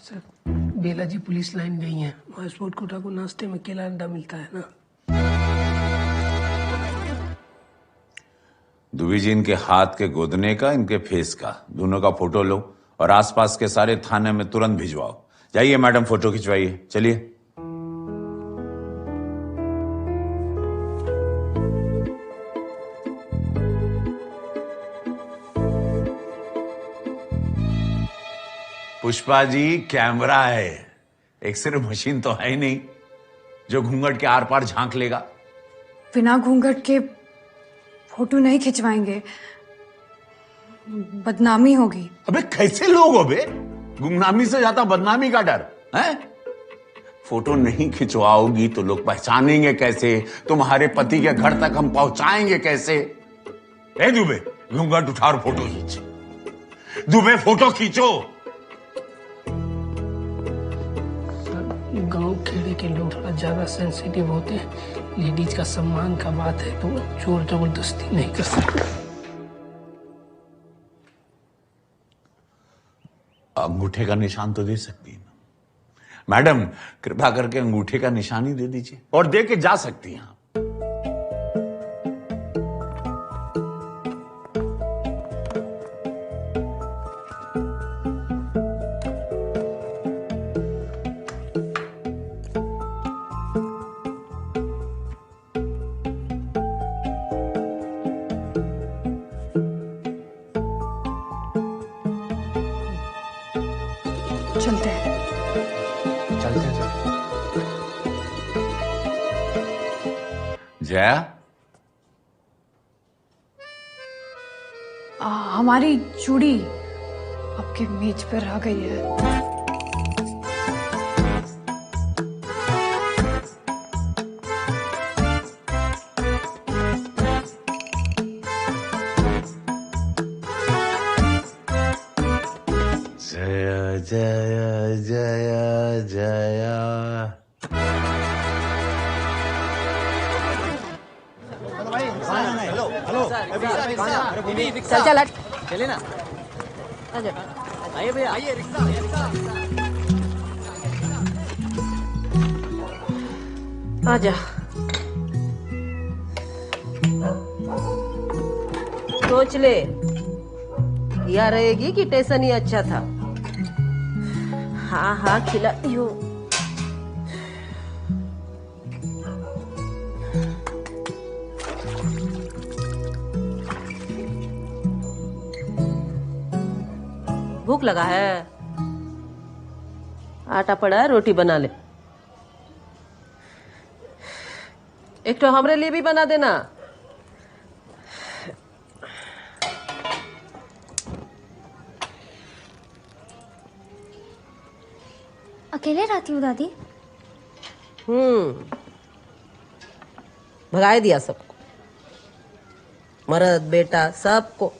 सर बेला जी पुलिस लाइन गई हैं। पासपोर्ट कोटा को नाश्ते में केला अंडा मिलता है ना। दुबी जी इनके हाथ के गोदने का, इनके फेस का, दोनों का फोटो लो और आसपास के सारे थाने में तुरंत भिजवाओ। जाइए मैडम, फोटो खिंचवाइए। चलिए। पुष्पा जी कैमरा है, एक्सरे मशीन तो है ही नहीं जो घूंघट के आर पार झांक लेगा। बिना घूंघट के फोटो नहीं खिंचवाएंगे, बदनामी होगी। अबे कैसे लोग हो बे? गुमनामी से ज्यादा बदनामी का डर है? फोटो नहीं खिंचवाओगी तो लोग पहचानेंगे कैसे? तुम्हारे पति के घर तक हम पहुंचाएंगे कैसे? ए दुबे, घूंघट उठा और फोटो खींच। दुबे फोटो खींचो। गांव खेड़े के लोग थोड़ा ज्यादा सेंसिटिव होते हैं। लेडीज का सम्मान का बात है तो चोर जबरदस्ती नहीं कर सकते। अंगूठे का निशान तो दे सकती है ना मैडम? कृपा करके अंगूठे का निशान ही दे दीजिए और दे के जा सकती हैं। चलते हैं। चलते हैं। जया, हमारी चूड़ी आपके मेज पर रह गई है। जया जया जया। चल चल हट। चले ना। आइए भैया, आइए रिक्शा। आजा। सोच ले, यहाँ रहेगी कि स्टेशन ही अच्छा था? हाँ हाँ खिला यो। भूख लगा है? आटा पड़ा है, रोटी बना ले। एक तो हमरे लिए भी बना देना। अकेले रहती हूँ दादी। भगाए दिया सबको, मर्द बेटा सबको।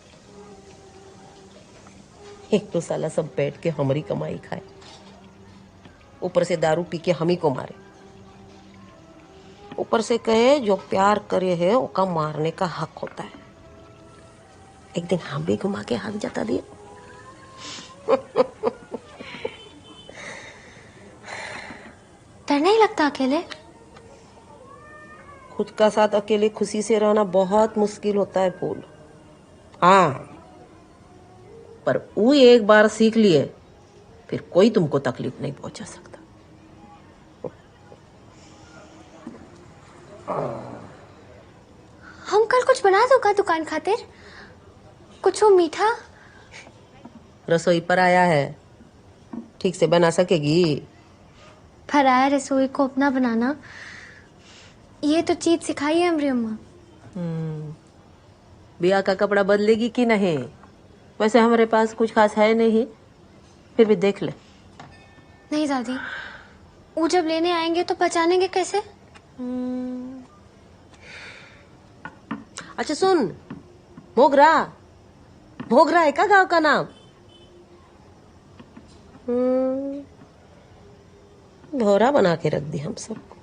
एक तो साला सब बैठ के हमारी कमाई खाए, ऊपर से दारू पी के हम ही को मारे, ऊपर से कहे जो प्यार करे है उसका मारने का हक होता है। एक दिन हम भी घुमा के हाथ जता दिए। डर नहीं लगता अकेले? खुद का साथ अकेले खुशी से रहना बहुत मुश्किल होता है फूल। हाँ, पर वो एक बार सीख लिए फिर कोई तुमको तकलीफ नहीं पहुंचा सकता। हम कल कुछ बना दो का दुकान खातिर? कुछ हो मीठा? रसोई पर आया है, ठीक से बना सकेगी? पराया रसोई को अपना बनाना, ये तो चीज सिखाई है हमारी अम्मा। बिया का कपड़ा बदलेगी कि नहीं? वैसे हमारे पास कुछ खास है नहीं, फिर भी देख ले। नहीं दादी, वो जब लेने आएंगे तो पहचानेंगे कैसे? अच्छा सुन, मोगरा, मोगरा है का गांव का नाम? भौरा बना के रख दी हम सबको।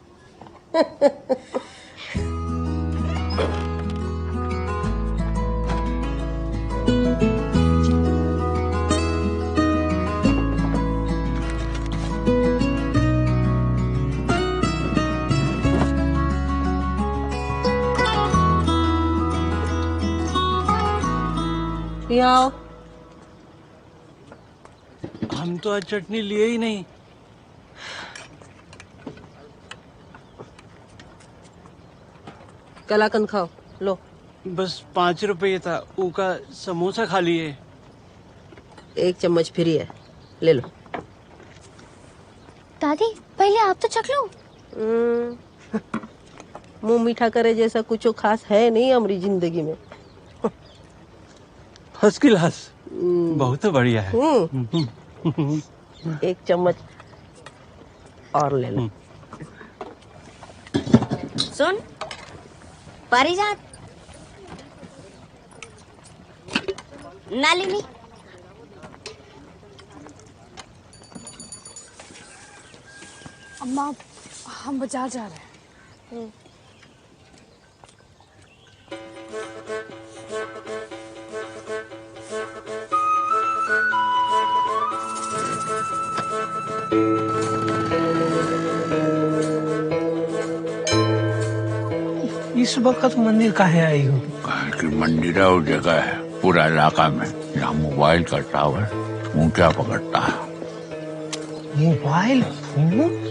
आओ। हम तो आज चटनी लिए ही नहीं। कलाकंद खाओ, लो। बस 5 रुपये था, ऊका समोसा खा लिए। 1 चम्मच फ्री है, ले लो। दादी पहले आप तो चख लो। मुंह मीठा करे जैसा कुछ खास है नहीं हमारी जिंदगी में। फर्स्ट क्लास, बहुत बढ़िया है। 1 चम्मच और ले लो। सुन पारिजात, नालिनी, अम्मा हम बाजार जा रहे हैं। इस वक्त मंदिर काहे आई हो? कि मंदिर वो जगह है पूरा इलाका में जहाँ मोबाइल का टावर ऊंचा पकड़ता है। Mobile phone?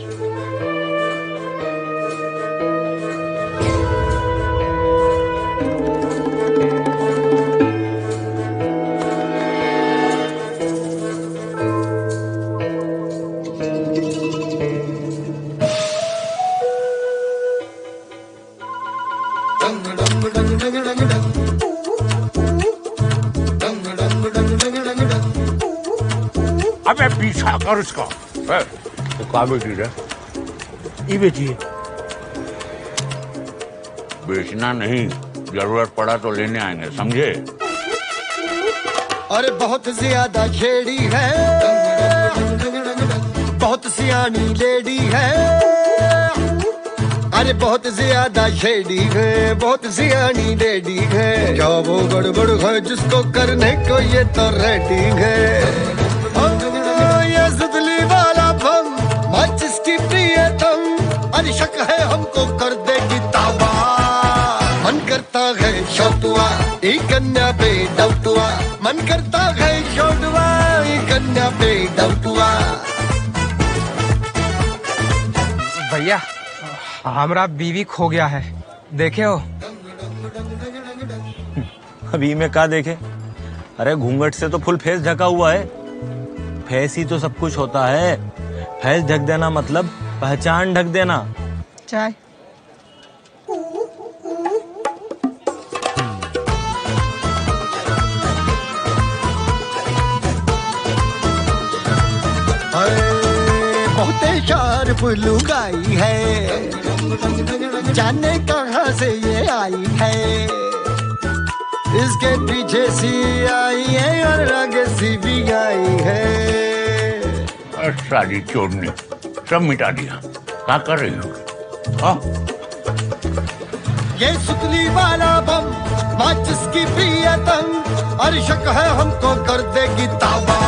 अबे पीछा कर उसका। तो कहाँ बेची रे? ये बेचिए। बेचना नहीं, जरूरत पड़ा तो लेने आएंगे, समझे? अरे बहुत ज्यादा छेड़ी है, बहुत सियानी लेडी है। अरे बहुत ज्यादा छेड़ी है, बहुत सियानी लेडी है। क्या वो गड़बड़ है जिसको करने को ये तो रेडी है। ये जुदली वाला बम माचिस की प्रियतम, अरे शक है हमको कर देगी ताबा। मन करता है शौटुआ एक कन्या पे डौटुआ, मन करता है शौटुआ एक कन्या पे डौटुआ। भैया हमारा बीवी खो गया है, देखे हो? अभी में क्या देखे? अरे घूंघट से तो फुल फेस ढका हुआ है। फेस ही तो सब कुछ होता है। फेस ढक देना मतलब पहचान ढक देना। चाय। बहुत शार्प लुगाई है, जाने कहाँ से ये आई है। इसके पीछे सी आई है और आगे सी भी आई है। सारी चोरनी सब मिटा दिया, क्या कर रही हो? हाँ? ये सुतली वाला बम माचिस की प्रियतम, और शक है हमको कर देगी ताबा।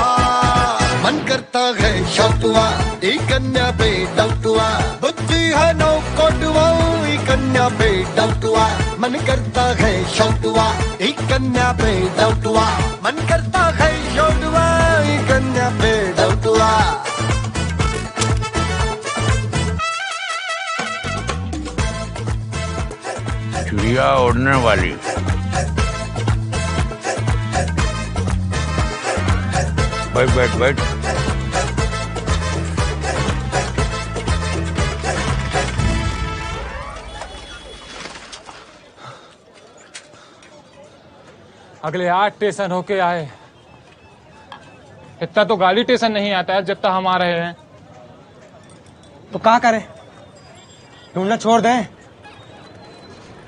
मन करता है शौकवा एक कन्या पे डौटुआ, बुद्धि है नौ कोटुआ एक कन्या पे डौटुआ। मन करता है शौकवा एक कन्या पे डौटुआ, मन करता है शौटुआ एक कन्या पे डौटुआ। चिड़िया उड़ने वाली, बैठ बैठ बैठ। अगले 8 स्टेशन होके आए, इतना तो गाड़ी स्टेशन नहीं आता है जब तक हम आ रहे हैं। तो क्या करें, ढूंढना छोड़ दें?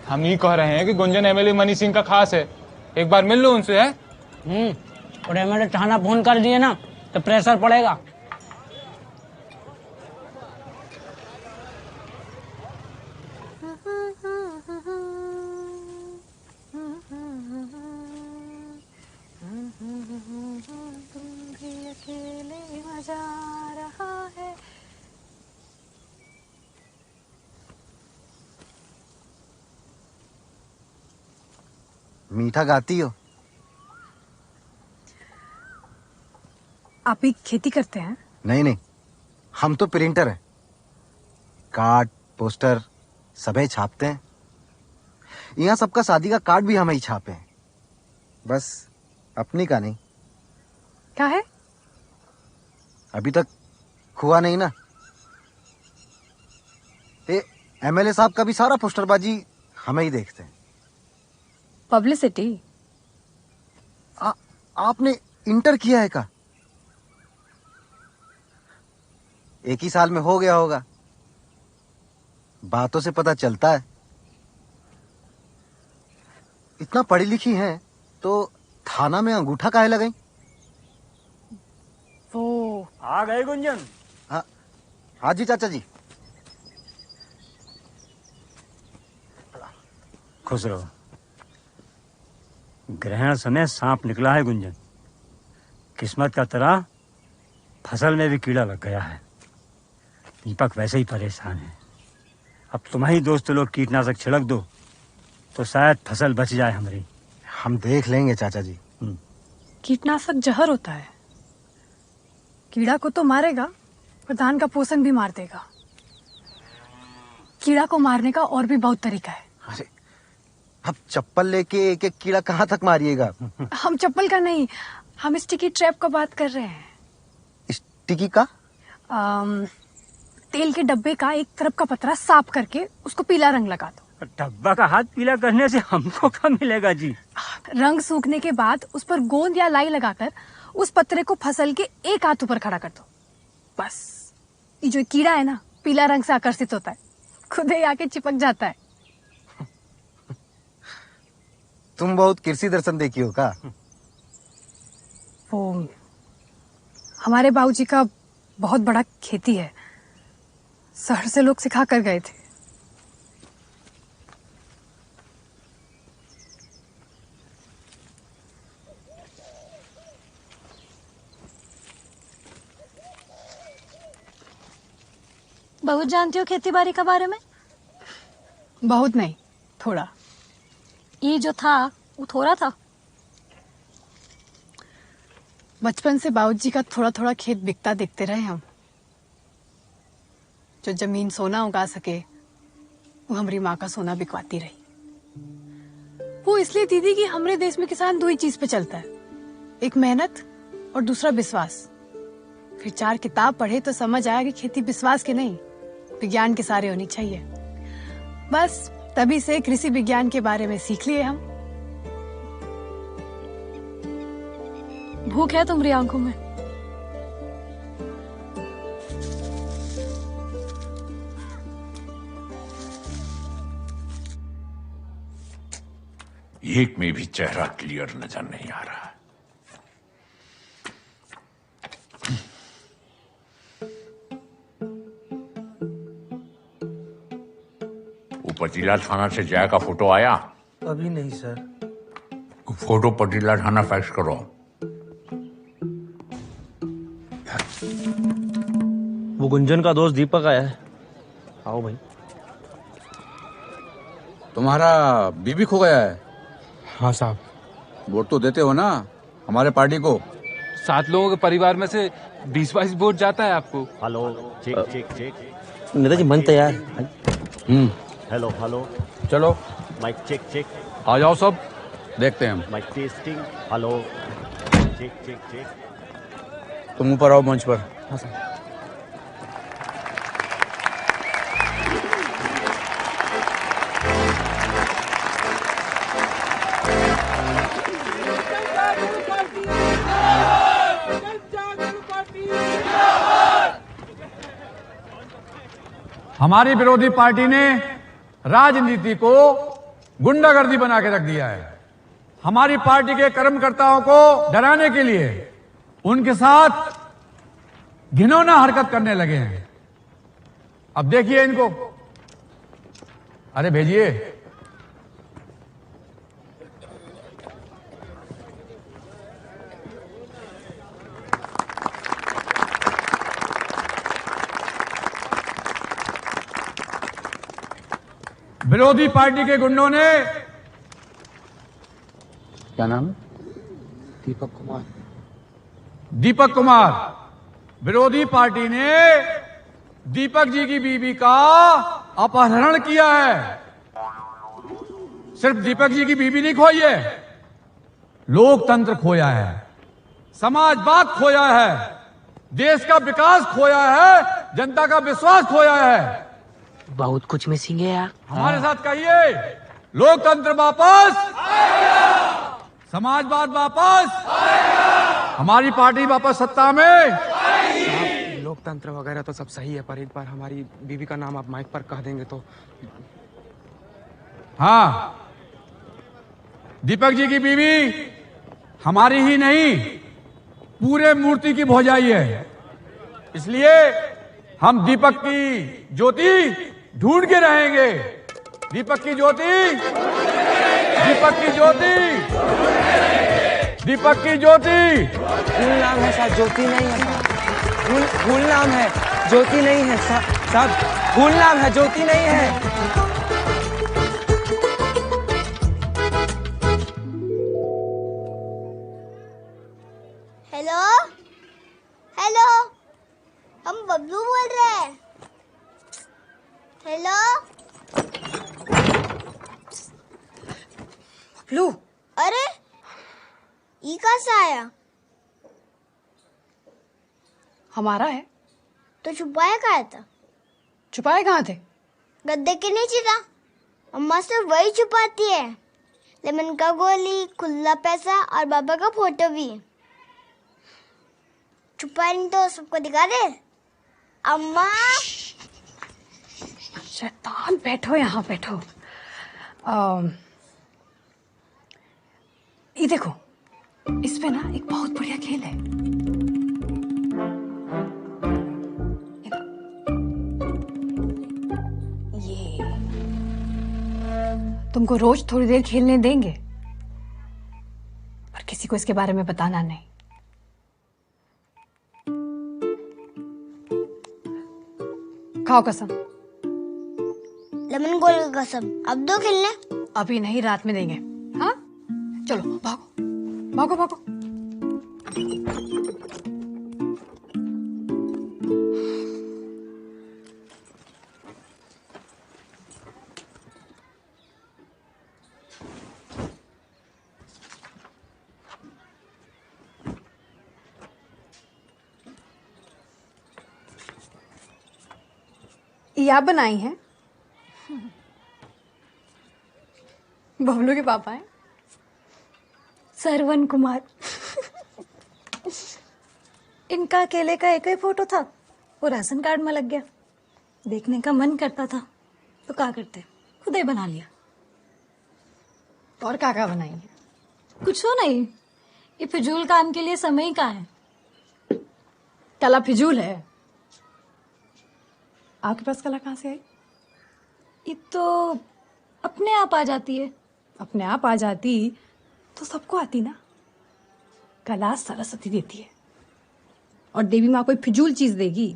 हम ही कह रहे हैं कि गुंजन एमएलए मनी सिंह का खास है, एक बार मिल लो उनसे। है और एमएलए थाना फोन कर दिए ना तो प्रेशर पड़ेगा। मीठा गाती हो? आप ही खेती करते हैं? नहीं नहीं, हम तो प्रिंटर हैं, कार्ड पोस्टर सभी छापते हैं। यहाँ सबका शादी का कार्ड भी हम ही छापे हैं, बस अपनी का नहीं। क्या है? अभी तक हुआ नहीं ना। एमएलए साहब का भी सारा पोस्टरबाजी हमें ही देखते हैं। पब्लिसिटी? आपने इंटर किया है का? एक ही साल में हो गया होगा, बातों से पता चलता है। इतना पढ़ी लिखी हैं तो थाना में अंगूठा काहे लगाई? वो आ गए गुंजन? हाँ जी चाचा जी। खुश रहो। ग्रहण समय सांप निकला है गुंजन, किस्मत का तरह फसल में भी कीड़ा लग गया है। दीपक वैसे ही परेशान है, अब तुम्हारी दोस्त लोग कीटनाशक छिड़क दो तो शायद फसल बच जाए हमारी। हम देख लेंगे चाचा जी। कीटनाशक जहर होता है, कीड़ा को तो मारेगा पर धान का पोषण भी मार देगा। कीड़ा को मारने का और भी बहुत तरीका है। अरे अब चप्पल लेके एक एक कीड़ा कहाँ तक मारिएगा? हम चप्पल का नहीं, हम स्टिकी ट्रैप का बात कर रहे हैं। स्टिकी का? तेल के डब्बे का एक तरफ का पतरा साफ करके उसको पीला रंग लगा दो। डब्बा का हाथ पीला करने से हमको क्या मिलेगा जी? रंग सूखने के बाद उस पर गोंद या लाई लगाकर उस पतरे को फसल के एक हाथ ऊपर खड़ा कर दो। बस ये जो कीड़ा है ना, पीला रंग से आकर्षित होता है, खुद ही आके चिपक जाता है। तुम बहुत कृषि दर्शन देखी हो का? वो हमारे बाबूजी का बहुत बड़ा खेती है, शहर से लोग सिखा कर गए थे। बहुत जानती हो खेती बाड़ी के बारे में? बहुत नहीं, थोड़ा। ये जो था वो थोड़ा था। बचपन से बाबूजी का थोड़ा थोड़ा खेत बिकता देखते रहे हम। जो जमीन सोना उगा सके वो हमारी माँ का सोना बिकवाती रही। वो इसलिए दीदी कि हमारे देश में किसान दो ही चीज पे चलता है, एक मेहनत और दूसरा विश्वास। फिर 4 किताब पढ़े तो समझ आया कि खेती विश्वास की नहीं, विज्ञान के सारे होनी चाहिए। बस तभी से कृषि विज्ञान के बारे में सीख लिए हम। भूख है तुम्हारी आंखों में? एक में भी चेहरा क्लियर नजर नहीं आ रहा। पटीला थाना से जया का फोटो आया? अभी नहीं सर। फोटो पटीला थाना फैक्स करो। वो गुंजन का दोस्त दीपक आया है। आओ भाई। तुम्हारा बीबी खो गया है? हाँ साहब। वोट तो देते हो ना हमारे पार्टी को? 7 लोगों के परिवार में से 20-22 वोट जाता है आपको। Hello check check check. नेताजी मन तैयार। Hello hello. चलो माइक चेक चेक। आ जाओ सब, देखते हैं हम। Mike testing. Hello check check check. तुम ऊपर आओ मंच पर। हाँ सर। हमारी विरोधी पार्टी ने राजनीति को गुंडागर्दी बना के रख दिया है। हमारी पार्टी के कर्मकर्ताओं को डराने के लिए उनके साथ घिनौना हरकत करने लगे हैं। अब देखिए इनको। अरे भेजिए। विरोधी पार्टी के गुंडों ने, क्या नाम है? दीपक कुमार। दीपक कुमार। विरोधी पार्टी ने दीपक जी की बीवी का अपहरण किया है। सिर्फ दीपक जी की बीवी नहीं खोई है, लोकतंत्र खोया है, समाजवाद खोया है, देश का विकास खोया है, जनता का विश्वास खोया है। बहुत कुछ मिसिंग है यार। हमारे साथ कहिए, लोकतंत्र वापस, समाजवाद वापस, हमारी पार्टी वापस सत्ता में। लोकतंत्र वगैरह तो सब सही है, पर एक बार हमारी बीवी का नाम आप माइक पर कह देंगे तो। हाँ, दीपक जी की बीवी हमारी ही नहीं, पूरे मूर्ति की भौजाई है। इसलिए हम दीपक की ज्योति ढूंढ के रहेंगे। दीपक की ज्योति, दीपक की ज्योति, दीपक की ज्योति। फुल नाम है साहब, ज्योति नहीं है। फुल नाम है, ज्योति नहीं है साहब। फुल नाम है, ज्योति नहीं है। हेलो हेलो, हम बबलू बोल रहे हैं। हेलो बबलू। अरे ये कहाँ से आया? हमारा है तो छुपाया कहाँ था? छुपाए कहाँ थे? गद्दे के नीचे था। अम्मा से वही छुपाती है। लेमन का गोली, खुला पैसा और बाबा का फोटो भी। छुपाए नहीं तो सबको दिखा दे। अम्मा शैतान, बैठो यहाँ बैठो। ये देखो, इस पे ना एक बहुत बढ़िया खेल है। ये तुमको रोज थोड़ी देर खेलने देंगे, पर किसी को इसके बारे में बताना नहीं। खाओ कसम। लेमन गोल की कसम। अब दो खेलने। अभी नहीं, रात में देंगे। हाँ चलो भागो भागो भागो। ये आप बनाई हैं? बबलू के पापा हैं सरवन कुमार। इनका अकेले का एक ही फोटो था, वो राशन कार्ड में लग गया। देखने का मन करता था तो क्या करते, खुद ही बना लिया। और क्या बनाएंगे? कुछ हो नहीं, ये फिजूल काम के लिए समय ही कहाँ है। कला फिजूल है? आपके पास कला कहाँ से आई? ये तो अपने आप आ जाती है। अपने आप आ जाती तो सबको आती ना। कला सरस्वती देती है और देवी माँ कोई फिजूल चीज देगी?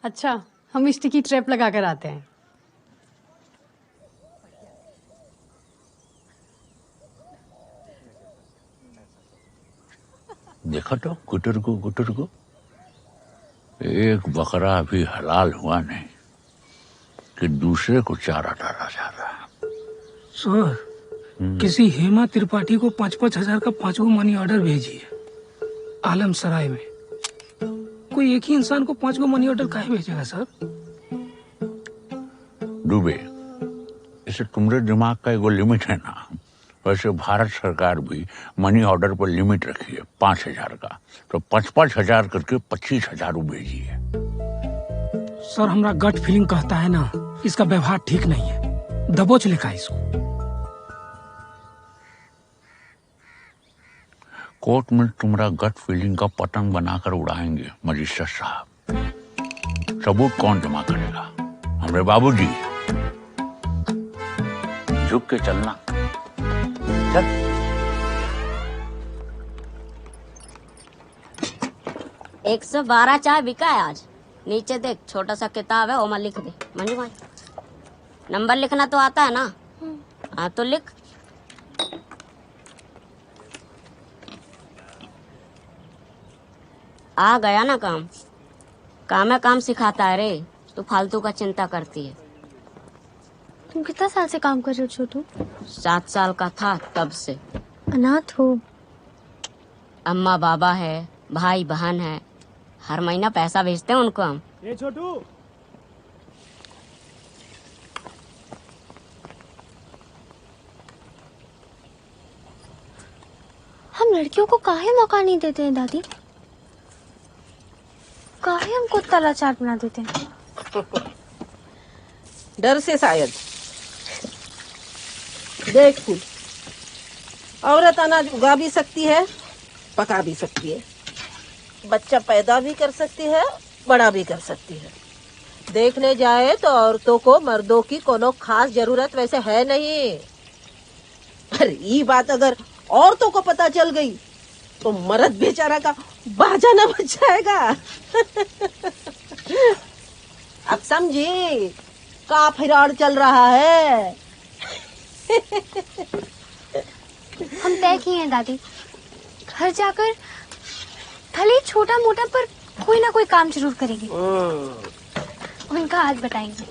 अच्छा, हम स्टिकी ट्रैप लगा कर आते हैं। देखो तो गुटर को एक बकरा अभी हलाल हुआ नहीं कि दूसरे को चारा डाला जा रहा है। सर, किसी हेमा त्रिपाठी को 5,000 का 5 मनी ऑर्डर भेजिए आलम सराय में। कोई एक ही इंसान को 5 मनी ऑर्डर काहे भेजेगा सर? डूबे, इसे तुम्हारे दिमाग का एक लिमिट है ना। वैसे भारत सरकार भी मनी ऑर्डर पर लिमिट रखी है 5,000 का, तो 5,000 करके 25,000 भेजिए। सर, हमारा गट फीलिंग कहता है ना, इसका व्यवहार ठीक नहीं है, दबोच लिखा है इसको। कोर्ट में तुम्हारा गट फीलिंग का पतंग बनाकर उड़ाएंगे मजिस्ट्रेट साहब। सबूत कौन जमा करेगा? हमारे बाबूजी। झुक के चलना। चल। 112 चाय बिका है आज। नीचे देख, छोटा सा किताब है, ओमा लिख दे। मंजू भाई, नंबर लिखना तो आता है ना? हाँ तो लिख। आ गया ना काम। काम है, काम सिखाता है रे। तू फालतू का चिंता करती है। तुम कितना साल से काम कर रहे हो छोटू? 7 साल का था तब से। अनाथ हो? अम्मा बाबा है, भाई बहन है, हर महीना पैसा भेजते हैं उनको हम। ये छोटू, हम लड़कियों को काहे मौका नहीं देते हैं दादी? काहे हमको तलाचार बना देते हैं? डर से शायद। देख तू, औरत अनाज उगा भी सकती है, पका भी सकती है, बच्चा पैदा भी कर सकती है, बड़ा भी कर सकती है। देखने जाए तो औरतों को मर्दों की कोनो खास जरूरत वैसे है नहीं। अरे ये बात अगर औरतों को पता चल गई तो मर्द बेचारा का बाजा न बच जाएगा। अब समझी का फिराड़ चल रहा है। हम तय किए हैं दादी, घर जाकर भले छोटा मोटा पर कोई ना कोई काम जरूर करेंगे। उनका हाथ बटाएंगे।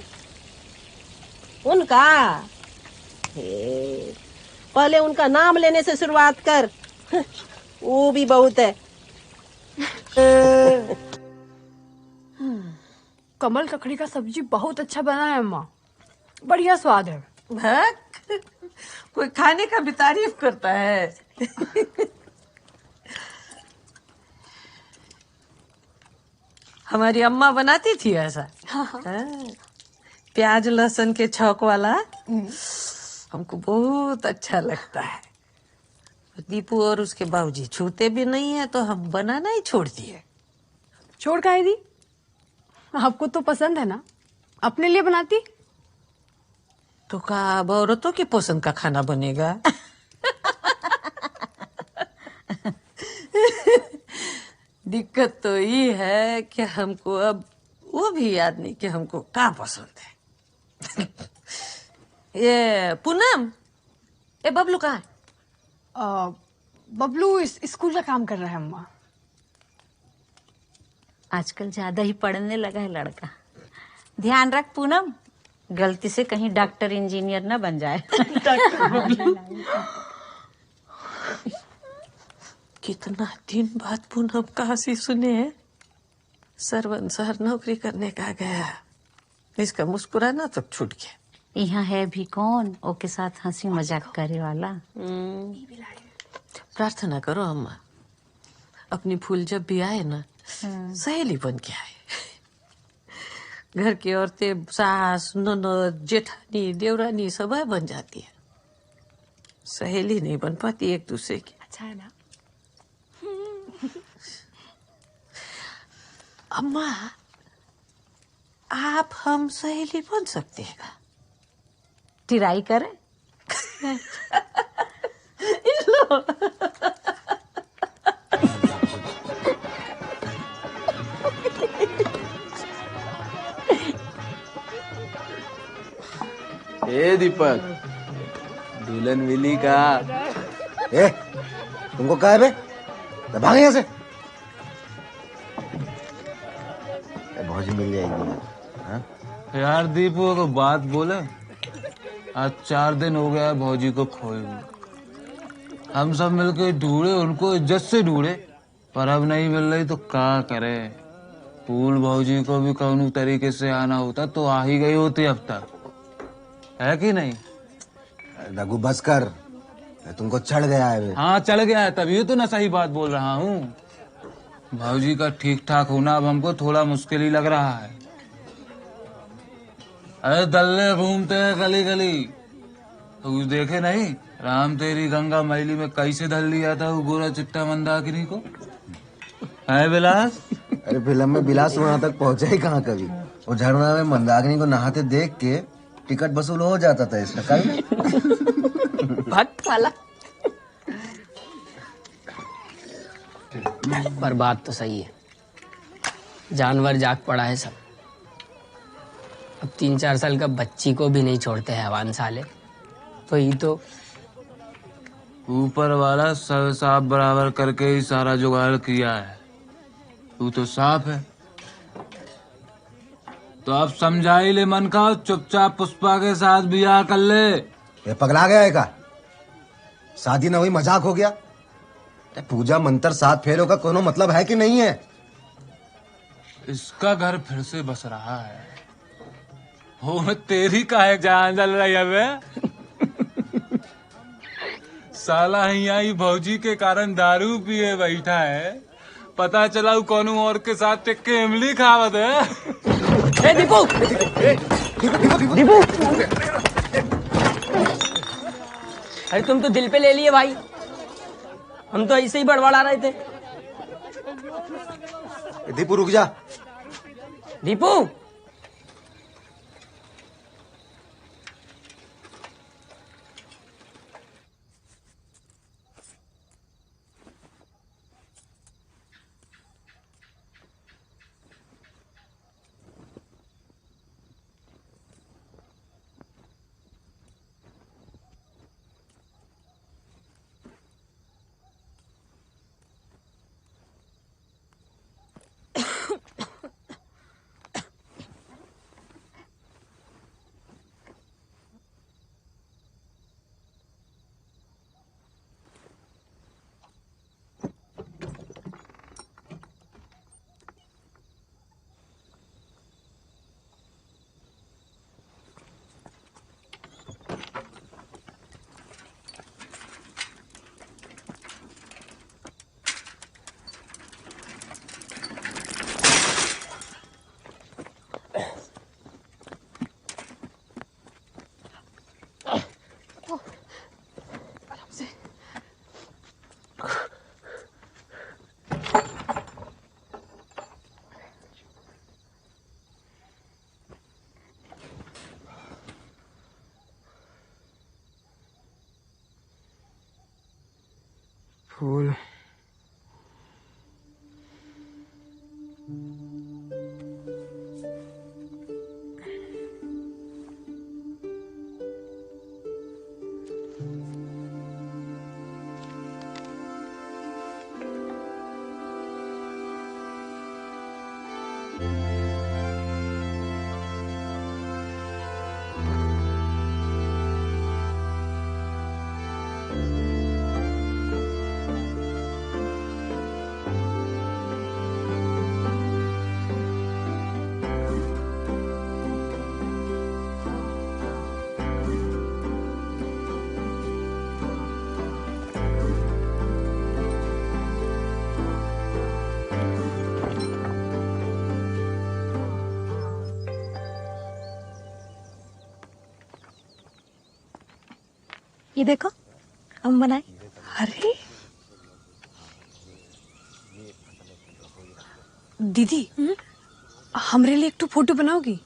उनका? पहले उनका नाम लेने से शुरुआत कर, वो भी बहुत है। कमल ककड़ी का सब्जी बहुत अच्छा बना है अम्मा, बढ़िया स्वाद है। कोई खाने का भी तारीफ करता है। हमारी अम्मा बनाती थी ऐसा। हाँ। प्याज लहसुन के छौंक वाला हमको बहुत अच्छा लगता है। दीपू और उसके बाबूजी छूते भी नहीं है तो हम बनाना ही छोड़ दिए। छोड़ काहे दी? आपको तो पसंद है ना, अपने लिए बनाती। तो का अब औरतों की पसंद का खाना बनेगा? दिक्कत तो ये है कि हमको अब वो भी याद नहीं कि हमको क्या पसंद है। ये पूनम, ये बबलू कहाँ है? बबलू स्कूल का काम कर रहा है अम्मा। आजकल ज्यादा ही पढ़ने लगा है लड़का। ध्यान रख पूनम, गलती से कहीं डॉक्टर इंजीनियर ना बन जाए। कितना दिन बाद पूनम का हंसी सुने हैं। सरवन शहर नौकरी करने का गया, इसका मुस्कुराना तो छूट गया। यहाँ है भी कौन ओके साथ हंसी मजाक करे वाला। प्रार्थना करो अम्मा, अपनी फूल जब भी आए ना सहेली बन के आए। घर की औरतें सास ननद जेठानी देवरानी सब बन जाती है। सहेली नहीं बन पाती एक दूसरे की। अच्छा है ना? अम्मा, आप हम सहेली बन सकते हैं का? ट्राई करें। ए दीपक, दुल्हन मिली का? ए, तुमको क्या है बे? भाग यहाँ से। भौजी मिल जाएगी। हाँ? यार दीपू को बात बोले, आज 4 दिन हो गया भौजी को खोए हुए। हम सब मिलके ढूंढे, उनको इज्जत से ढूंढे, पर अब नहीं मिल रही तो क्या करे। फूल भौजी को भी कौन तरीके से आना होता तो आ ही गई होती अब तक, है कि नहीं? रघु बस कर, तुमको चढ़ गया है बे। हाँ चढ़ गया है, तभी तो ना सही बात बोल रहा हूँ। भौजी का ठीक ठाक होना अब हमको थोड़ा मुश्किल ही लग रहा है। अरे दल्ले घूमते हैं गली गली, तो देखे नहीं राम तेरी गंगा मैली में कैसे धल लिया था वो गोरा चिट्टा मंदाकिनी को, है विलास? अरे फिल्म में बिलास वहां तक पहुंचा ही कहाँ कभी। वो झरना में मंदाकिनी को नहाते देख के टिकट वसूल हो जाता था इसका कल। भक्त वाला। पर बात तो सही है, जानवर जाग पड़ा है सब। अब 3-4 साल का बच्ची को भी नहीं छोड़ते हैवान साले। तो ये तो ऊपर वाला सब साफ बराबर करके ही सारा जुगाड़ किया है। तू तो साफ है, तो अब समझा ही ले मन का, चुपचाप पुष्पा के साथ बियाह कर ले। ये पगला गया है का? शादी न हुई मजाक हो गया? पूजा मंत्र 7 फेरों का कोनो मतलब है कि नहीं है? इसका घर फिर से बस रहा है। हो तेरी काहे जान जल रही है बे? साला ही भौजी के कारण दारू पिए बैठा है, पता चला कोनो और के साथ टिक के इमली खावत है। ए दीपू, दीपू, अरे तुम तो दिल पे ले लिए भाई, हम तो ऐसे ही बड़बड़ा रहे थे। दीपू रुक जा। दीपू, फूल ये देखो, हम बनाए। अरे दीदी, हमरे लिए एक तो फोटो बनाओगी?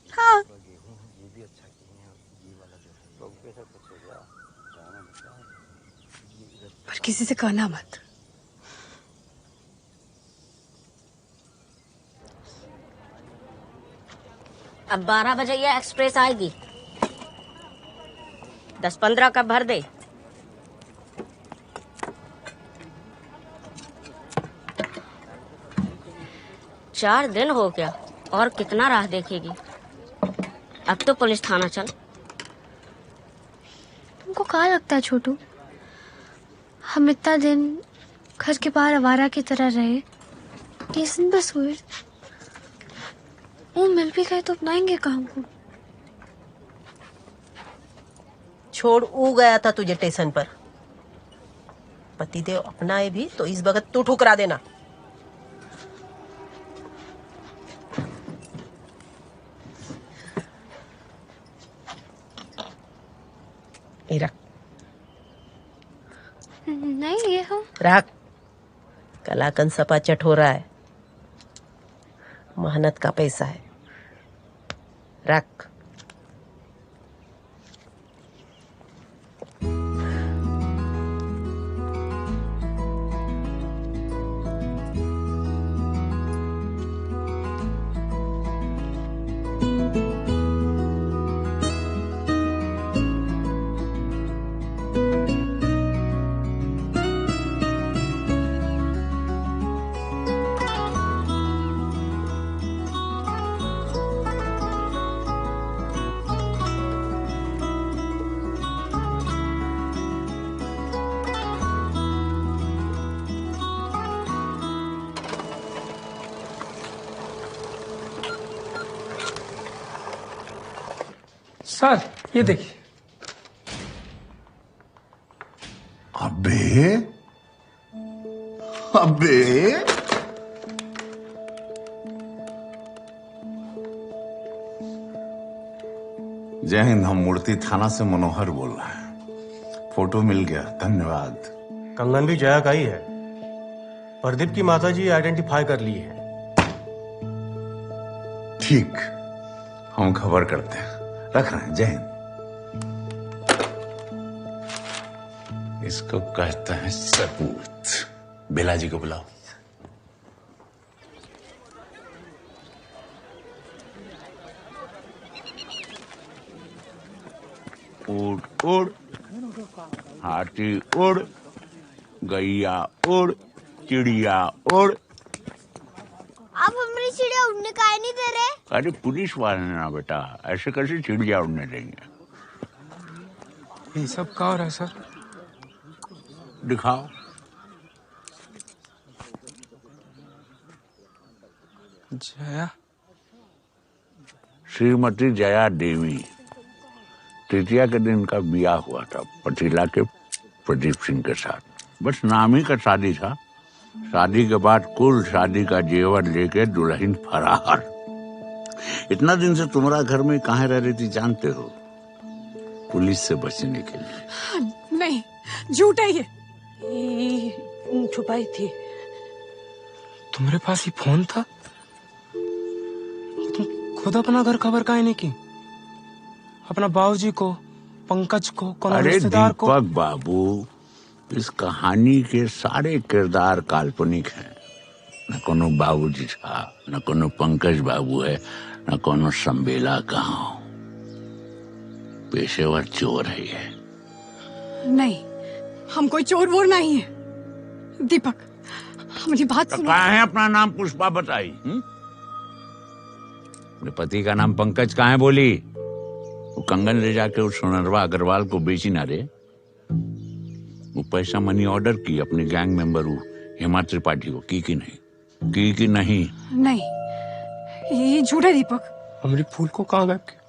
हाँ। पर किसी से कहना मत। अब 12 बजे ये एक्सप्रेस आएगी। 10-15 का भर दे। चार दिन हो गया और कितना राह देखेगी। अब तो पुलिस थाना चल। तुमको कहाँ लगता है छोटू, हम इतना दिन घर के बाहर आवारा की तरह रहे, 30 दिन बस हुए। वो मिल भी गए तो अपनाएंगे काम को। छोड़ ऊ गया था तुझे स्टेशन पर, पतिदेव अपनाए भी तो इस वक्त तू ठुकरा देना। रख। नहीं ये हो रख। कलाकंद सपा चट हो रहा है, मेहनत का पैसा है। रख। सर ये देखिए। अबे अबे जय हिंद। हम मूर्ति थाना से मनोहर बोल रहे हैं। फोटो मिल गया, धन्यवाद। कंगन भी जया का ही है। प्रदीप की माताजी आइडेंटिफाई कर ली है। ठीक, हम खबर करते हैं। रख रहे हैं। जय हिंद। इसको कहते हैं सबूत। बेला जी को बुलाओ। उड़ उड़ हाथी उड़, गैया उड़, चिड़िया उड़। आप हमारी चिड़िया उड़ने का नहीं दे रहे? अरे पुलिस वाले ना बेटा, ऐसे कैसे चिड़िया उड़ने देंगे। ये सब क्या हो रहा है सर? दिखाओ। जया? श्रीमती जया देवी। तृतीया के दिन का ब्याह हुआ था पटीला के प्रदीप सिंह के साथ। बस नाम ही का शादी था। शादी के बाद कुल शादी का जेवर लेके दुल्हन फरार। इतना दिन से तुम्हारा घर में कहाँ रह रही थी जानते हो? पुलिस से बचने के लिए। नहीं, झूठ है ये। छुपाई थी। तुम्हारे पास ही फोन था? तुम खुद अपना घर खबर काहे नहीं की? अपना बाबूजी को, पंकज को, कौन रिश्तेदार को? दीपक बाबू, इस कहानी के सारे किरदार काल्पनिक हैं। न कोनो बाबूजी था, न कोनो पंकज बाबू है, न कोनो संबेला गांव। पेशेवर चोर है ये। नहीं, हम कोई चोर वोर नहीं है। दीपक, हमारी बात सुनो। कहाँ है अपना नाम पुष्पा बताई? अपने पति का नाम पंकज कहाँ है बोली? वो कंगन ले जाके उस सोनरवा अग्रवाल को बेची ना रे। वो पैसा मनी ऑर्डर की अपने गैंग मेंबर हेमा त्रिपाठी को की नहीं? की कि नहीं? नहीं, ये झूठ है दीपक। हमारी फूल को कहाँ गायब किया?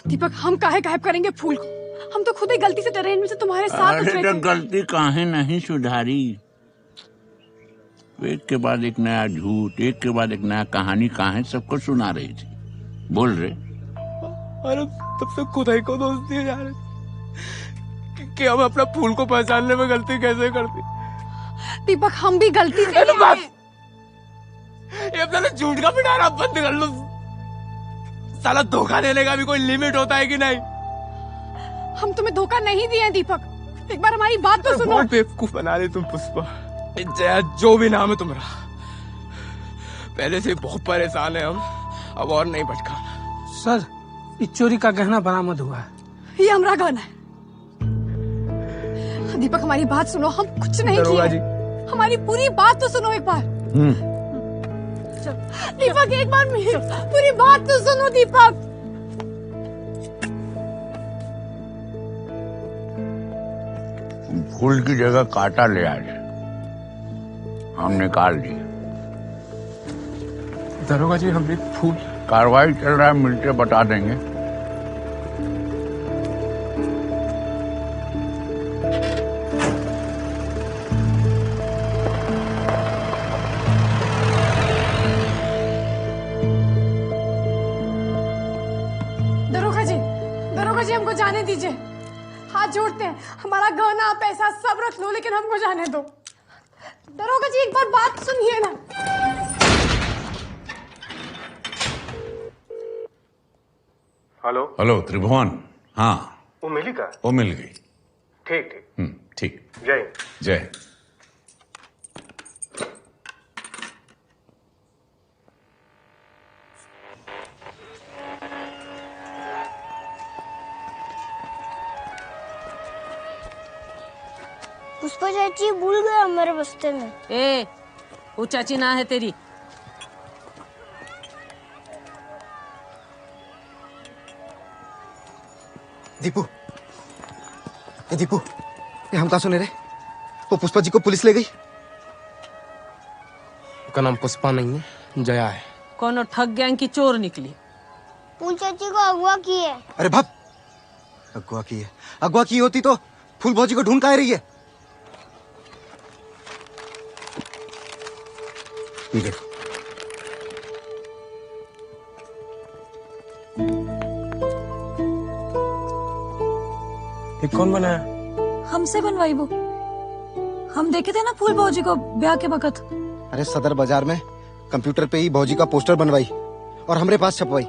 दीपक, हम काहे गायब करेंगे फूल को? हम तो खुद ही गलती से ट्रेन में से तुम्हारे साथ उतरे थे। गलती काहे नहीं सुधारी? एक के बाद एक नया झूठ, एक के बाद एक नया कहानी काहे सबको सुना रही थी। बोल रहे। अरे तब से खुद ही को दोष दिए जा रहे कि हम अपना फूल को पहचानने में गलती कैसे करती। दीपक हम भी गलती से ये अपना झूठ का पिटारा बंद कर लो। साला धोखा देने का भी कोई लिमिट होता है कि नहीं? हम तुम्हें धोखा नहीं दिए हैं दीपक, एक बार हमारी बात तो सुनो। बहुत बेवकूफ बना रही तुम पुष्पा। जया जो भी नाम है तुम्हारा, पहले से बहुत परेशान है हम, अब और नहीं भटकाना। सर इस चोरी का गहना बरामद हुआ है। ये हमारा गहना है। दीपक हमारी बात सुनो, हम कुछ नहीं किए। हमारी पूरी बात तो सुनो एक बार। दीपक एक बार मेरी पूरी बात तो सुनो दीपक। फूल की जगह कांटा ले आए, हम निकाल लिए। दरोगा जी हमने फूल। कार्रवाई चल रहा है, मिलके बता देंगे। दरोगा जी हमको जाने दीजिए, हाथ जोड़ते हैं। हमारा गहना पैसा सब रख लो, लेकिन हमको जाने दो। दरोगा जी एक बार बात सुनिए ना। हेलो हेलो त्रिभुवन। हाँ वो मिली का? वो मिल गई। ठीक ठीक। ठीक। जय जय। पुष्पा चाची भूल गए हमारे बस्ते में। ए वो चाची ना है तेरी। दीपू, ये दीपू, ये हम कहाँ सुने रे? वो पुष्पा जी को पुलिस ले गई। उसका नाम पुष्पा नहीं है, जया है। कौन ठग गैंग की चोर निकली। फूल चाची को अगवा की है। अरे बाप, अगवा की है। अगवा की होती तो फूल भौजी को ढूंढ का रही है। ये देखो, ये कौन बनाया? हमसे बनवाई वो। हम देखे थे ना फूल भौजी को ब्याह के वक्त। अरे सदर बाजार में कंप्यूटर पे ही भौजी का पोस्टर बनवाई और हमरे पास छपवाई,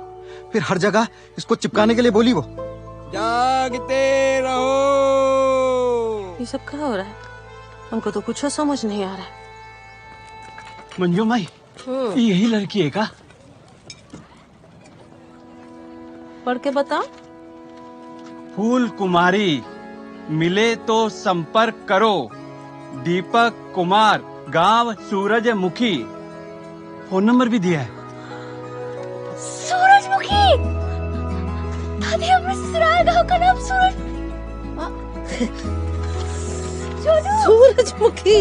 फिर हर जगह इसको चिपकाने के लिए बोली वो। जागते रहो। ये सब क्या हो रहा है? हमको तो कुछ समझ नहीं आ रहा है। मंजू माई, यही लड़की है का? पढ़ के बता। फूल कुमारी, मिले तो संपर्क करो। दीपक कुमार, गांव सूरजमुखी। फोन नंबर भी दिया है। सूरजमुखी। दादी हमें ससुराल गांव का नाम सूरजमुखी।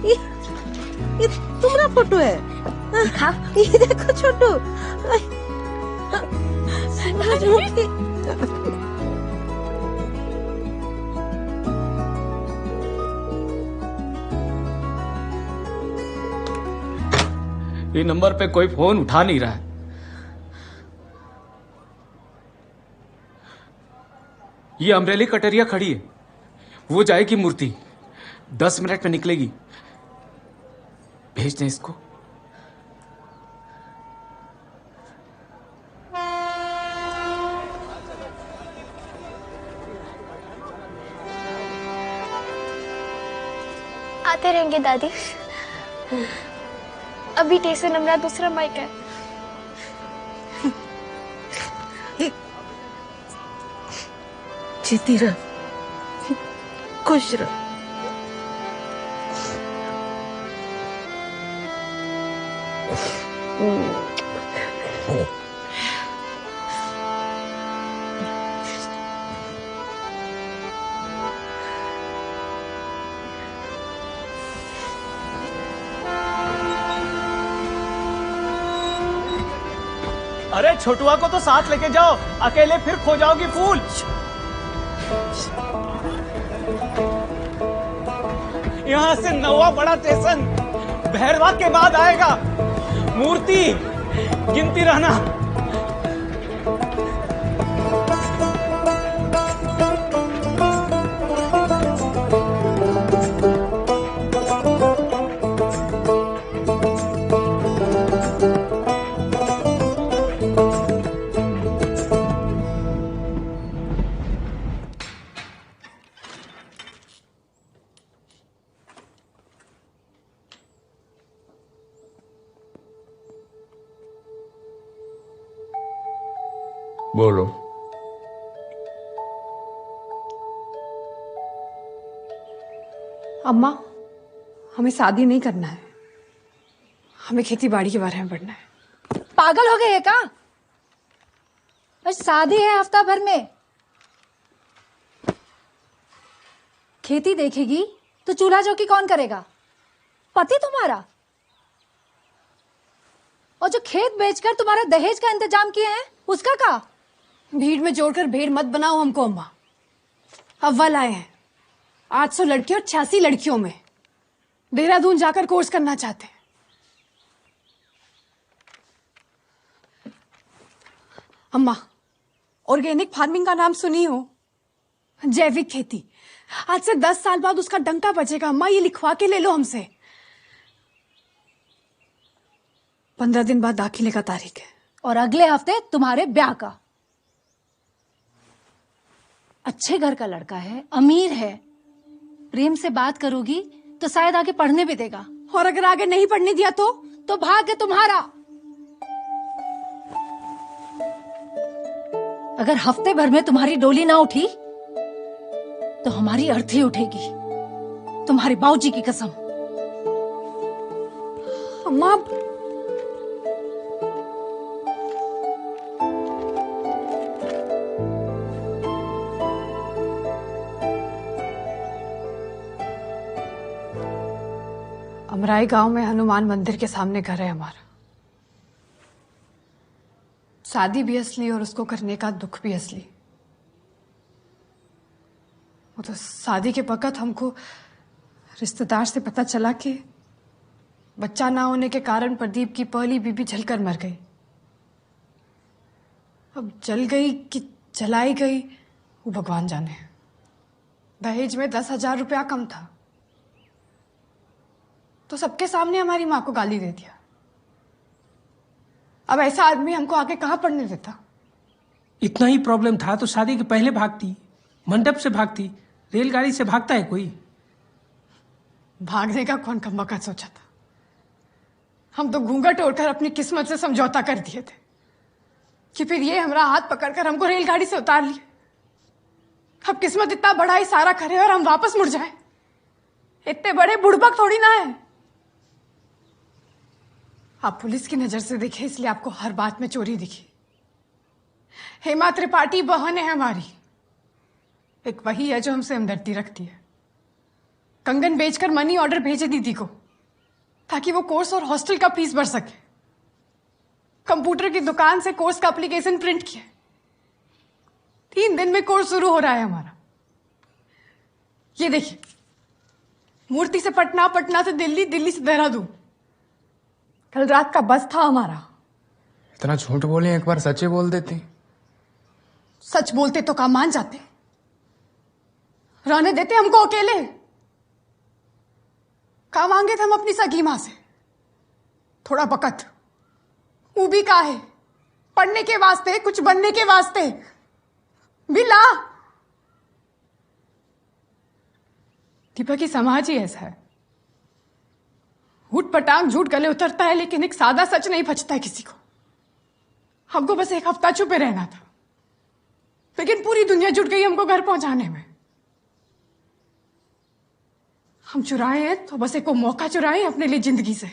ये तुम्हारा फोटो है। ये देखो छोटू। सूरजमुखी। ये नंबर पे कोई फोन उठा नहीं रहा है। ये अमरेली कटरिया खड़ी है, वो जाएगी मूर्ति, 10 मिनट में निकलेगी। भेज दें इसको। आते रहेंगे दादी। अभी टेसन हमारा दूसरा माइक है। जीती रह, खुश रह। अरे छोटुआ को तो साथ लेके जाओ, अकेले फिर खो जाओगी फूल। यहाँ से नवा बड़ा स्टेशन भैरवा के बाद आएगा। मूर्ति गिनती रहना। बोलो। अम्मा, हमें शादी नहीं करना है, हमें खेती बाड़ी के बारे में पढ़ना है। पागल हो गए क्या? बस शादी है हफ्ता भर में। खेती देखेगी तो चूल्हा चौकी कौन करेगा? पति तुम्हारा। और जो खेत बेचकर तुम्हारा दहेज का इंतजाम किए हैं उसका का? भीड़ में जोड़कर भेड़ मत बनाओ हमको अम्मा। अव्वल आए हैं 800 लड़के और 86 लड़कियों में। देहरादून जाकर कोर्स करना चाहते हैं। अम्मा, ऑर्गेनिक फार्मिंग का नाम सुनी हो? जैविक खेती। आज से 10 साल बाद उसका डंका बजेगा अम्मा, ये लिखवा के ले लो हमसे। 15 दिन बाद दाखिले का तारीख है। और अगले हफ्ते तुम्हारे ब्याह का। अच्छे घर का लड़का है, अमीर है, प्रेम से बात करोगी तो शायद आगे पढ़ने भी देगा। और अगर आगे नहीं पढ़ने दिया तो भाग्य तुम्हारा। अगर हफ्ते भर में तुम्हारी डोली ना उठी तो हमारी अर्थी उठेगी, तुम्हारे बाबूजी की कसम। अम्मा, अमराई गांव में हनुमान मंदिर के सामने घर है हमारा। शादी भी असली और उसको करने का दुख भी असली। वो तो शादी के वक्त हमको रिश्तेदार से पता चला कि बच्चा ना होने के कारण प्रदीप की पहली बीबी जलकर मर गई। अब जल गई कि जलाई गई वो भगवान जाने। दहेज में 10,000 रुपया कम था तो सबके सामने हमारी माँ को गाली दे दिया। अब ऐसा आदमी हमको आगे कहाँ पढ़ने देता? इतना ही प्रॉब्लम था तो शादी के पहले भागती, मंडप से भागती, रेलगाड़ी से भागता है कोई? भागने का कौन कम वक्त सोचा था? हम तो घूंघट ओढ़कर अपनी किस्मत से समझौता कर दिए थे कि फिर ये हमारा हाथ पकड़कर हमको रेलगाड़ी से उतार लिए। अब किस्मत इतना बड़ा इशारा करे और हम वापस मुड़ जाए। इतने बड़े बुड़बक थोड़ी ना है। आप पुलिस की नजर से देखे इसलिए आपको हर बात में चोरी दिखी। हेमा त्रिपाठी बहन है हमारी। एक वही है जो हमसे हमदर्दी रखती है। कंगन बेचकर मनी ऑर्डर भेजे दीदी को ताकि वो कोर्स और हॉस्टल का फीस भर सके। कंप्यूटर की दुकान से कोर्स का एप्लीकेशन प्रिंट किया। 3 दिन में कोर्स शुरू हो रहा है हमारा। ये देखिए, मूर्ति से पटना, पटना से दिल्ली, दिल्ली से देहरादून। कल रात का बस था हमारा। इतना झूठ बोले, एक बार सच ही बोल देती। सच बोलते तो काम मान जाते, रहने देते हमको अकेले। काम मांगे थे हम अपनी सगी मां से थोड़ा बकत, वो भी का है पढ़ने के वास्ते, कुछ बनने के वास्ते भी ला। दीपक की समाज ही ऐसा है, उठ पटांग झूठ गले उतरता है, लेकिन एक सादा सच नहीं बचता है किसी को। हमको बस एक हफ्ता छुपे रहना था, लेकिन पूरी दुनिया जुट गई हमको घर पहुंचाने में। हम चुराए हैं तो बस एक वो मौका चुराए अपने लिए जिंदगी से।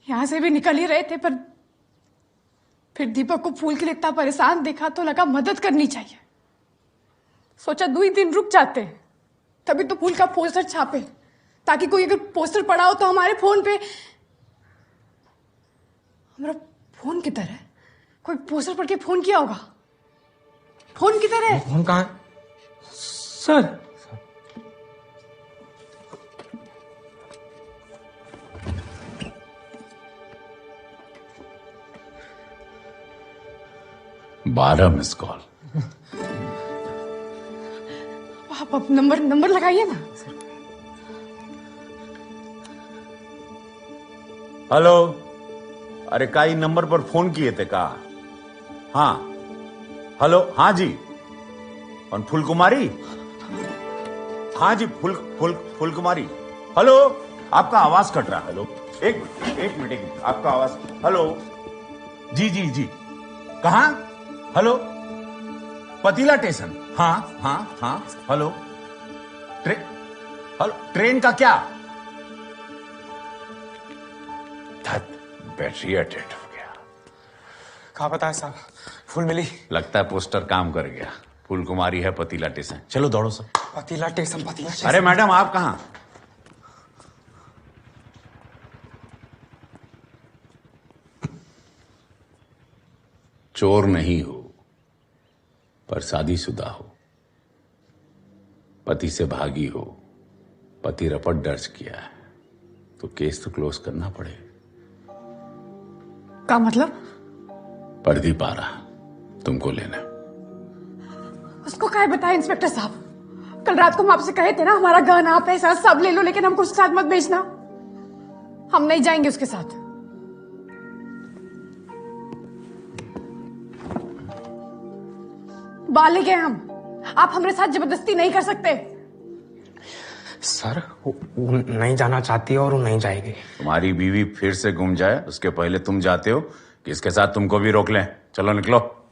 यहां से भी निकल ही रहे थे, पर फिर दीपक को फूल के लिए इतना परेशान देखा तो लगा मदद करनी चाहिए। सोचा 2 ही दिन रुक जाते, तभी तो फूल का पोस्टर छापे, ताकि कोई अगर पोस्टर पड़ा हो तो हमारे फोन पे। हमारा फोन किधर है? कोई पोस्टर पढ़ के फोन किया होगा। फोन किधर है? फोन कहाँ है? सर, बारह मिस कॉल। आप अब नंबर लगाइए ना। हेलो, अरे काई नंबर पर फोन किए थे का? हाँ, हेलो, हाँ जी, और फूल कुमारी? हाँ जी, फूल कुमारी। हेलो, आपका आवाज कट रहा है। हेलो, एक मिनट, आपका आवाज। हेलो, जी जी जी, कहाँ? हेलो, पतीला स्टेशन। हाँ हाँ हाँ, हेलो, हेलो, ट्रेन का क्या? बैटरी डेड हो गया। कहा पता है साहब, फूल मिली? लगता है पोस्टर काम कर गया। फूल कुमारी है पतीला स्टेशन। चलो दौड़ो सब। पतीला स्टेशन, पतीला स्टेशन। अरे मैडम, आप कहाँ? चोर नहीं हो, पर शादीशुदा हो, पति से भागी हो, पति रपट दर्ज किया है, तो केस तो क्लोज करना पड़ेगा। का मतलब? प्रदीप आ रहा तुमको लेने। उसको क्या बताया इंस्पेक्टर साहब? कल रात को हम आपसे कहे थे ना, हमारा गहना पैसा सब ले लो, लेकिन हमको उसके साथ मत भेजना। हम नहीं जाएंगे उसके साथ। बालिग हैं हम, आप हमारे साथ जबरदस्ती नहीं कर सकते। सर, वो नहीं जाना चाहती और वो नहीं जाएगी। तुम्हारी बीवी फिर से गुम जाए उसके पहले तुम जाते हो कि इसके साथ तुमको भी रोक लें? चलो निकलो।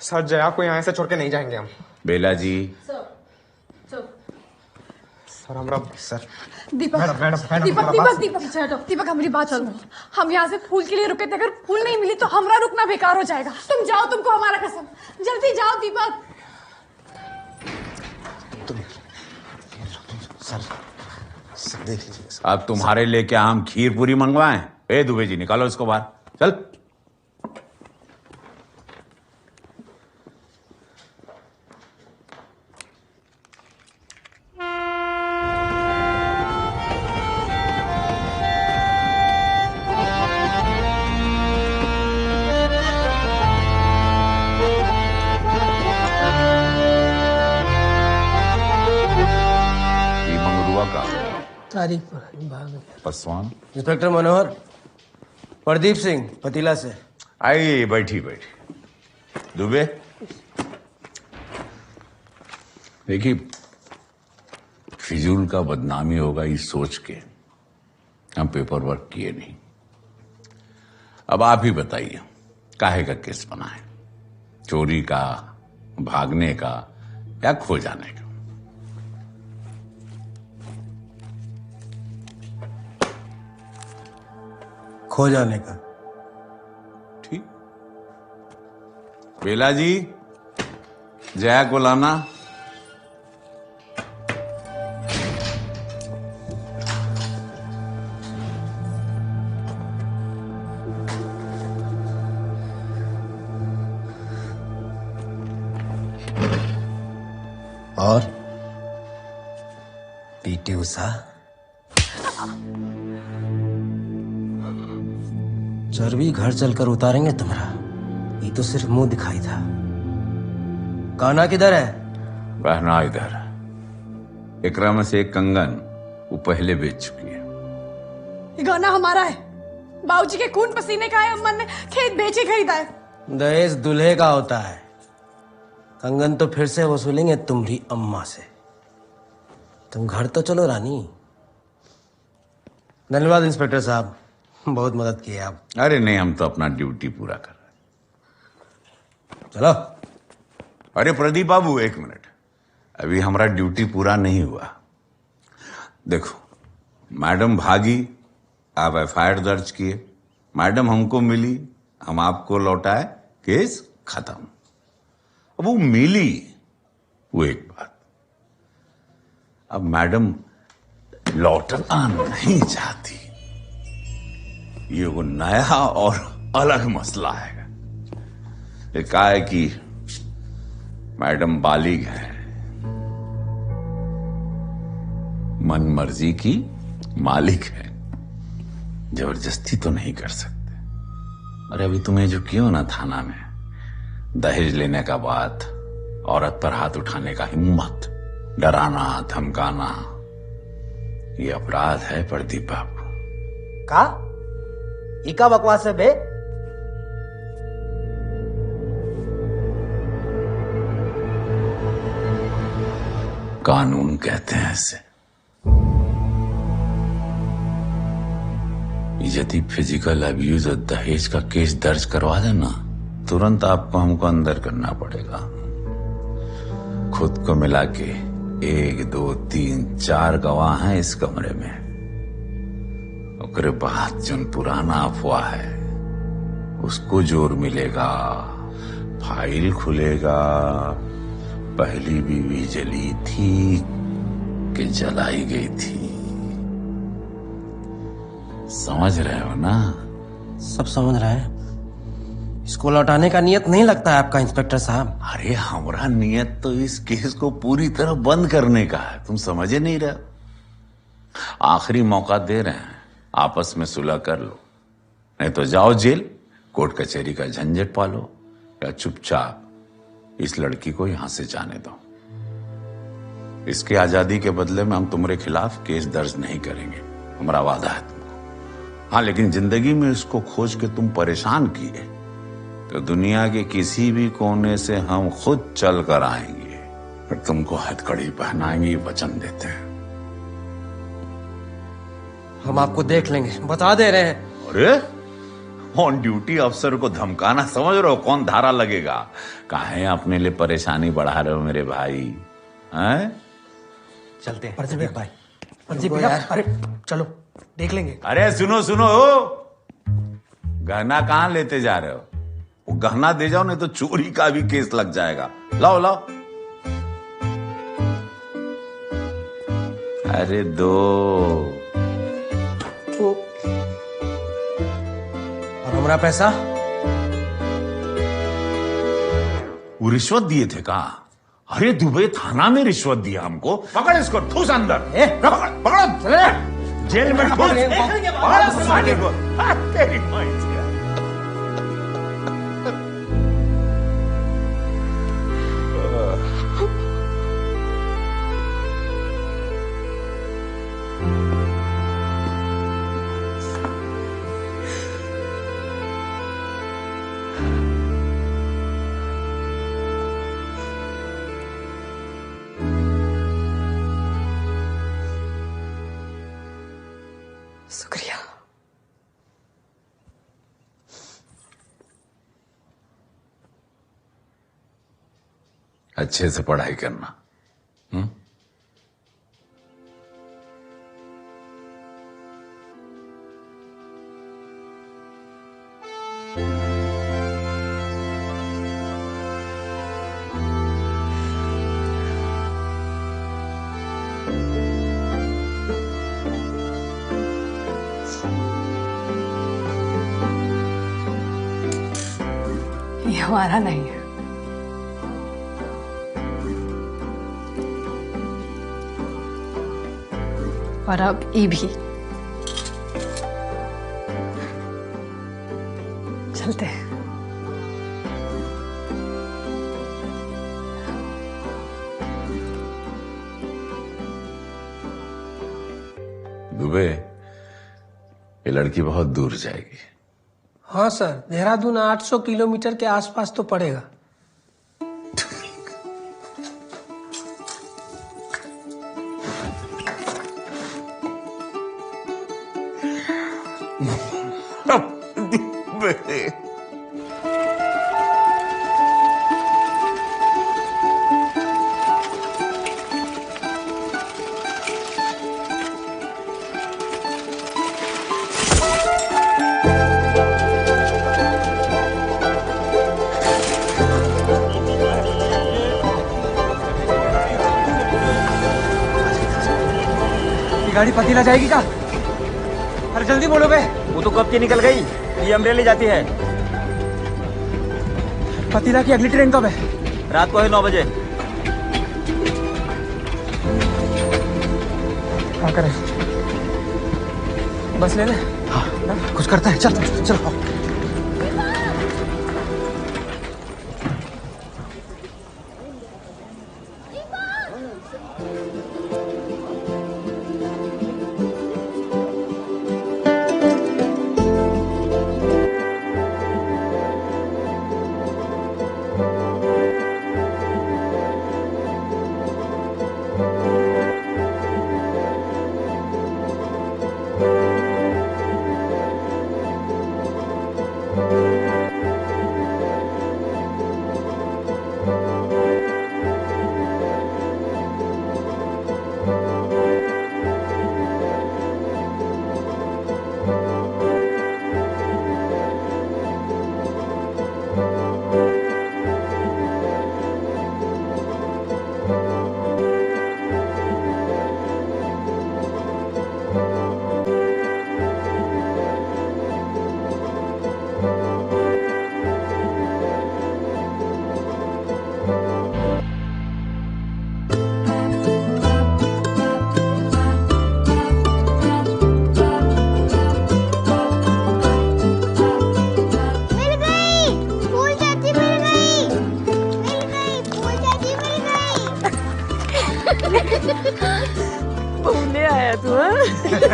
सर, जया को यहाँ से छोड़ के नहीं जाएंगे हम। बेला जी। सर हमरा, सर दीपक, मैडम, मैडम, मैडम, दीपक, हमारा दीपक, बात- दीपक, दीपक, हमारी बात सुनो। हम यहाँ से फूल के लिए रुके थे, अगर फूल नहीं मिली तो हमारा रुकना बेकार हो जाएगा। तुम जाओ, तुमको हमारा कसम। जल्दी जाओ दीपक। सर देख लीजिए। अब तुम्हारे लिए क्या हम खीर पूरी मंगवाएं? ए दुबे जी, निकालो इसको बाहर। चल। ये मंगरुआ का तारीख पर भाग गया। पसवान। इंस्पेक्टर मनोहर, प्रदीप सिंह पतीला से। आइए, बैठी बैठी। दुबे, देखिए, फिजूल का बदनामी होगा इस सोच के हम पेपर वर्क किए नहीं। अब आप ही बताइए, काहे का केस बना है? चोरी का, भागने का या खो जाने का? खो जाने का। ठीक। बेला जी, जया को लाना। और पीटी उषा चर्बी घर चलकर उतारेंगे तुम्हारा। ये तो सिर्फ मुंह दिखाई था। काना किधर है? बहना इधर। एकरा में से एक कंगन वो पहले बेच चुकी है। ये गहना हमारा है, बाबूजी के खून पसीने का है। अम्मा ने खेत बेचे खरीदा है। दहेज दूल्हे का होता है। कंगन तो फिर से वसूलेंगे तुम्हारी अम्मा से। तुम घर तो चलो रानी। धन्यवाद इंस्पेक्टर साहब, बहुत मदद की है आप। अरे नहीं, हम तो अपना ड्यूटी पूरा कर रहे हैं। चलो। अरे प्रदीप बाबू, एक मिनट, अभी हमारा ड्यूटी पूरा नहीं हुआ। देखो, मैडम भागी, आप एफआईआर दर्ज किए, मैडम हमको मिली, हम आपको लौटाए, केस खत्म। अब वो मिली, वो एक बात। अब मैडम लौटना नहीं चाहती, ये वो नया और अलग मसला है। एक है कि मैडम बालिग है, मन मर्जी की मालिक है, जबरदस्ती तो नहीं कर सकते। अरे अभी तुम्हें जो किया ना थाना में, दहेज लेने का बात, औरत पर हाथ उठाने का हिम्मत, डराना धमकाना, ये अपराध है प्रदीप बाबू। का इका बकवास है बे? कानून कहते हैं इसे। यदि फिजिकल अब्यूज और दहेज का केस दर्ज करवा देना तुरंत आपको हमको अंदर करना पड़ेगा। खुद को मिला के 1, 2, 3, 4 गवाह हैं इस कमरे में। ओकरे बाद जो पुराना अफवाह है उसको जोर मिलेगा, फाइल खुलेगा। पहली बीवी जली थी कि जलाई गई थी, समझ रहे हो ना? सब समझ रहे हैं। इसको लौटाने का नियत नहीं लगता है आपका इंस्पेक्टर साहब। अरे हमारा नियत तो इस केस को पूरी तरह बंद करने का है, तुम समझ नहीं रहे। आखिरी मौका दे रहे हैं, आपस में सुलह कर लो, नहीं तो जाओ जेल, कोर्ट कचहरी का झंझट पालो, या चुपचाप इस लड़की को यहां से जाने दो। इसके आजादी के बदले में हम तुम्हारे खिलाफ केस दर्ज नहीं करेंगे, हमारा वादा है तुमको। हाँ, लेकिन जिंदगी में इसको खोज के तुम परेशान किए तो दुनिया के किसी भी कोने से हम खुद चल कर आएंगे, फिर तुमको हथकड़ी पहनाएंगे, ये वचन देते हैं। हम आपको देख लेंगे, बता दे रहे हैं। अरे ऑन ड्यूटी अफसर को धमकाना समझ रहे हो कौन धारा लगेगा? काहे अपने लिए परेशानी बढ़ा रहे हो मेरे भाई? हैं? चलते हैं प्रदीप भाई, प्रदीप रुको भैया, यार। अरे चलो देख लेंगे। अरे सुनो सुनो, गहना कहाँ लेते जा रहे हो? वो गहना दे जाओ, नहीं तो चोरी का भी केस लग जाएगा। लाओ लाओ। अरे दो। और हमारा पैसा? वो रिश्वत दिए थे कहा? अरे दुबई थाना में रिश्वत दिया हमको। पकड़ इसको, ठूस अंदर। पकड़ पकड़ो, चले जेल में ठूस। पकड़ उस साले को। तेरी माँ की। शुक्रिया। अच्छे से पढ़ाई करना। ये हमारा नहीं है। और अब ये भी। चलते हैं। दुबे, ये लड़की बहुत दूर जाएगी। हाँ सर, देहरादून 800 किलोमीटर के आसपास तो पड़ेगा। गाड़ी पतीला जाएगी क्या? अरे जल्दी बोलो बे। वो तो कब की निकल गई, ये अमरेली जाती है। पतीला की अगली ट्रेन कब है? रात को है 9 बजे। क्या करें? बस ले ले। हाँ, कुछ करता है, चल चल।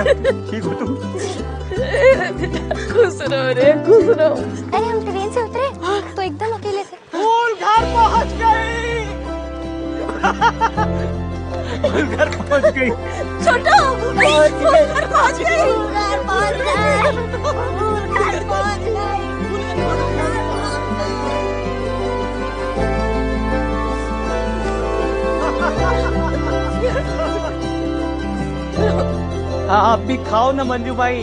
ठीक हो तुम? खुश रहो रे, खुश रहो। अरे हम ट्रेन से उतरे तो एकदम अकेले थे। फूल घर पहुंच गई। फूल घर पहुंच गई। छोटू घर पहुंच गई। आप भी खाओ ना मंजू भाई।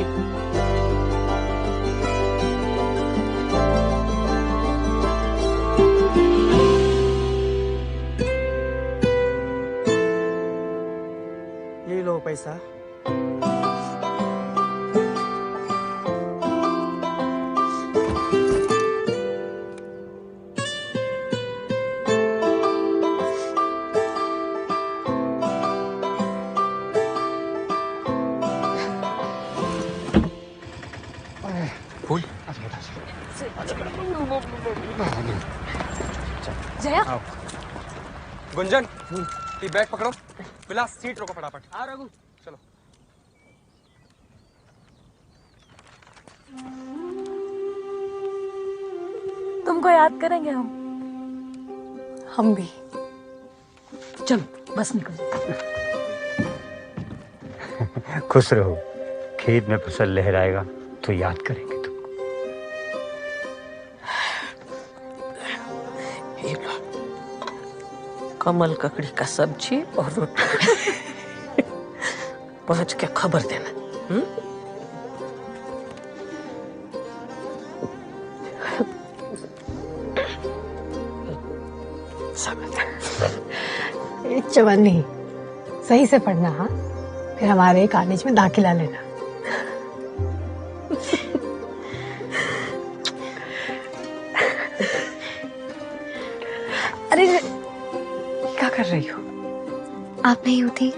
ये लो पैसा। फूल जया गुंजन ये बैग पकड़ो, विलास सीट रोको फटाफट। हाँ रघु चलो। तुमको याद करेंगे हम भी। चल बस निकल। खुश रहो, खेत में फसल लहराएगा तो याद करेंगे तुमको। कमल ककड़ी का सब्जी और रोटी। पहुंच के खबर देना। चवन्नी सही से पढ़ना, हाँ? फिर हमारे कॉलेज में दाखिला लेना। अरे क्या कर रही हो? आप नहीं होती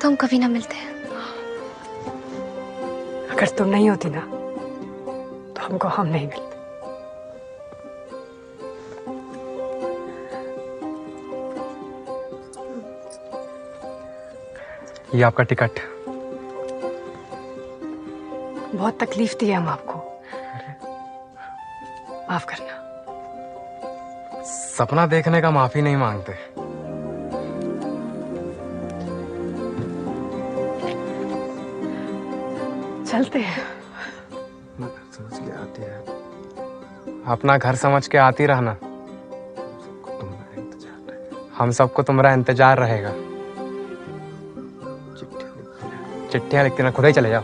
तो हम कभी ना मिलते। अगर तुम नहीं होती ना तो हमको हम नहीं मिलते। ये आपका टिकट। बहुत तकलीफ दी है हम आपको, माफ करना। सपना देखने का माफी नहीं मांगते। चलते हैं। समझ के आती है। अपना घर समझ के आती रहना। हम सबको तुम्हारा इंतजार रहेगा। चिट्ठियां लिखते ना, खुद ही चले जाओ।